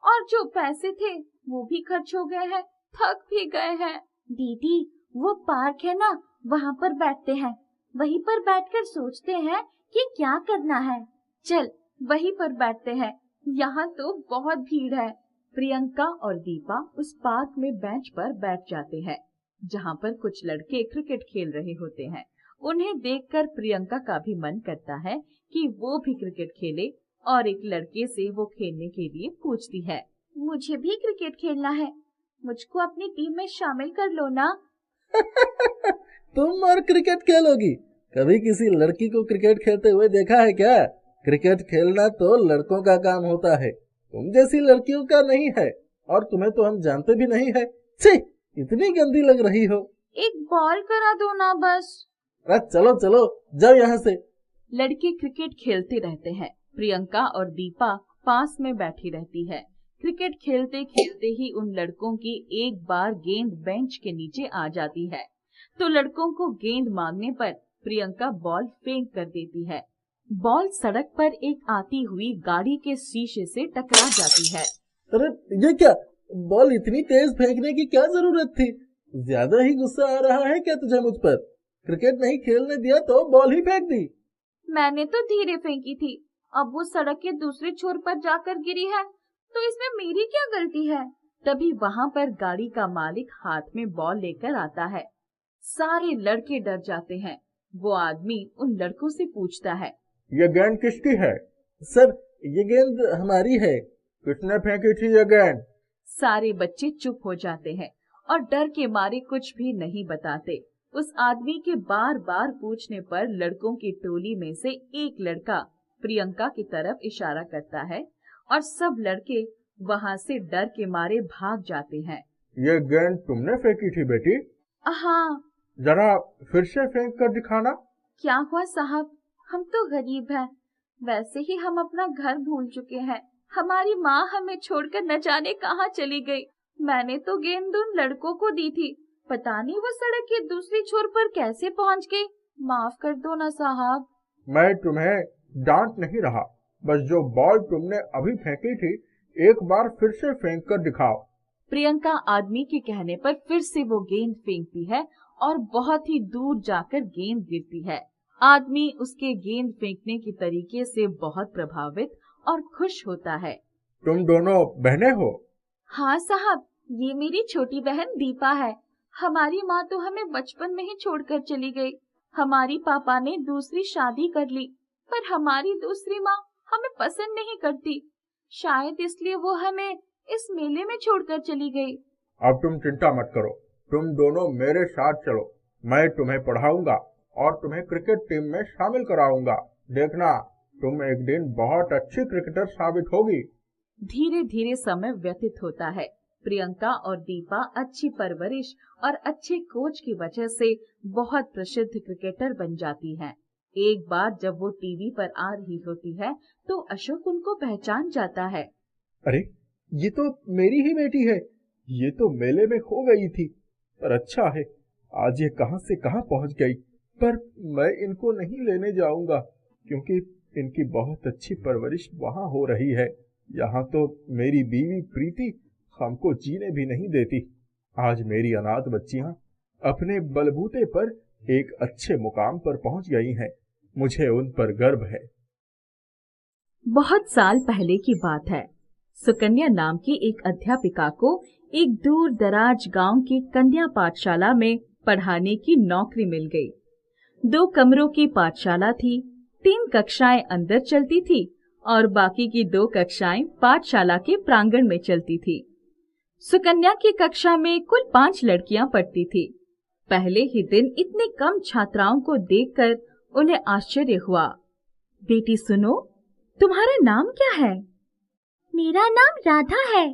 और जो पैसे थे वो भी खर्च हो गए हैं, थक भी गए हैं। दीदी, वो पार्क है ना, वहाँ पर बैठते हैं। वहीं पर बैठकर सोचते हैं कि क्या करना है। चल, वहीं पर बैठते हैं। यहाँ तो बहुत भीड़ है। प्रियंका और दीपा उस पार्क में बेंच पर बैठ जाते हैं, जहाँ पर कुछ लड़के क्रिकेट खेल रहे होते हैं। उन्हें देखकर प्रियंका का भी मन करता है कि वो भी क्रिकेट खेले और एक लड़के से वो खेलने के लिए पूछती है। मुझे भी क्रिकेट खेलना है, मुझको अपनी टीम में शामिल कर लो ना। तुम और क्रिकेट खेलोगी? कभी किसी लड़की को क्रिकेट खेलते हुए देखा है क्या? क्रिकेट खेलना तो लड़कों का काम होता है, तुम जैसी लड़कियों का नहीं है। और तुम्हें तो हम जानते भी नहीं है। छी, इतनी गंदी लग रही हो। एक बॉल करा दो ना बस। अरे चलो चलो, जाओ यहाँ से। लड़के क्रिकेट खेलते रहते हैं। प्रियंका और दीपा पास में बैठी रहती है। क्रिकेट खेलते खेलते ही उन लड़कों की एक बार गेंद बेंच के नीचे आ जाती है, तो लड़कों को गेंद मांगने पर प्रियंका बॉल फेंक कर देती है। बॉल सड़क पर एक आती हुई गाड़ी के शीशे से टकरा जाती है। अरे ये क्या? बॉल इतनी तेज फेंकने की क्या जरूरत थी? ज्यादा ही गुस्सा आ रहा है क्या तुझे मुझ पर? क्रिकेट नहीं खेलने दिया तो बॉल ही फेंक दी। मैंने तो धीरे फेंकी थी। अब वो सड़क के दूसरे छोर पर जाकर गिरी है, तो इसमें मेरी क्या गलती है? तभी वहाँ पर गाड़ी का मालिक हाथ में बॉल लेकर आता है। सारे लड़के डर जाते हैं। वो आदमी उन लड़कों से पूछता है, ये गेंद किसकी है? सर, ये गेंद हमारी है। किसने फेंकी थी ये गेंद? सारे बच्चे चुप हो जाते हैं और डर के मारे कुछ भी नहीं बताते। उस आदमी के बार बार पूछने पर लड़कों की टोली में से एक लड़का प्रियंका की तरफ इशारा करता है और सब लड़के वहाँ से डर के मारे भाग जाते हैं। ये गेंद तुमने फेंकी थी बेटी? हाँ। जरा फिर से फेंक कर दिखाना। क्या हुआ साहब, हम तो गरीब हैं। वैसे ही हम अपना घर भूल चुके हैं। हमारी माँ हमें छोड़कर न जाने कहाँ चली गई। मैंने तो गेंद उन लड़कों को दी थी, पता नहीं वो सड़क के दूसरी छोर पर कैसे पहुँच गई। माफ कर दो ना साहब। मैं तुम्हें डांट नहीं रहा, बस जो बॉल तुमने अभी फेंकी थी एक बार फिर से फेंक कर दिखाओ। प्रियंका आदमी के कहने पर फिर से वो गेंद फेंकती है और बहुत ही दूर जाकर गेंद गिरती है। आदमी उसके गेंद फेंकने के तरीके से बहुत प्रभावित और खुश होता है। तुम दोनों बहनें हो? हाँ साहब, ये मेरी छोटी बहन दीपा है। हमारी माँ तो हमें बचपन में ही छोड़कर चली गई। हमारी पापा ने दूसरी शादी कर ली, पर हमारी दूसरी माँ हमें पसंद नहीं करती। शायद इसलिए वो हमें इस मेले में छोड़कर चली गई। अब तुम चिंता मत करो, तुम दोनों मेरे साथ चलो। मैं तुम्हें पढ़ाऊंगा और तुम्हें क्रिकेट टीम में शामिल कराऊंगा। देखना तुम एक दिन बहुत अच्छी क्रिकेटर साबित होगी। धीरे धीरे समय व्यतीत होता है। प्रियंका और दीपा अच्छी परवरिश और अच्छे कोच की वजह से बहुत प्रसिद्ध क्रिकेटर बन जाती हैं। एक बार जब वो टीवी पर आ रही होती है तो अशोक उनको पहचान जाता है। अरे, ये तो मेरी ही बेटी है। ये तो मेले में खो गई थी, पर अच्छा है आज ये कहां से कहां पहुंच गई। पर मैं इनको नहीं लेने जाऊंगा क्योंकि इनकी बहुत अच्छी परवरिश वहां हो रही है। यहाँ तो मेरी बीवी प्रीति हमको जीने भी नहीं देती। आज मेरी अनाथ बच्चियां अपने बलबूते पर एक अच्छे मुकाम पर पहुंच गई हैं। मुझे उन पर गर्व है। बहुत साल पहले की बात है। सुकन्या नाम की एक अध्यापिका को एक दूर दराज गांव की कन्या पाठशाला में पढ़ाने की नौकरी मिल गई। 2 कमरों की पाठशाला थी। 3 कक्षाएं अंदर चलती थी और बाकी की 2 कक्षाएं पाठशाला के प्रांगण में चलती थी। सुकन्या की कक्षा में कुल 5 लड़कियां पढ़ती थी। पहले ही दिन इतने कम छात्राओं को देखकर उन्हें आश्चर्य हुआ। बेटी सुनो, तुम्हारा नाम क्या है? मेरा नाम राधा है।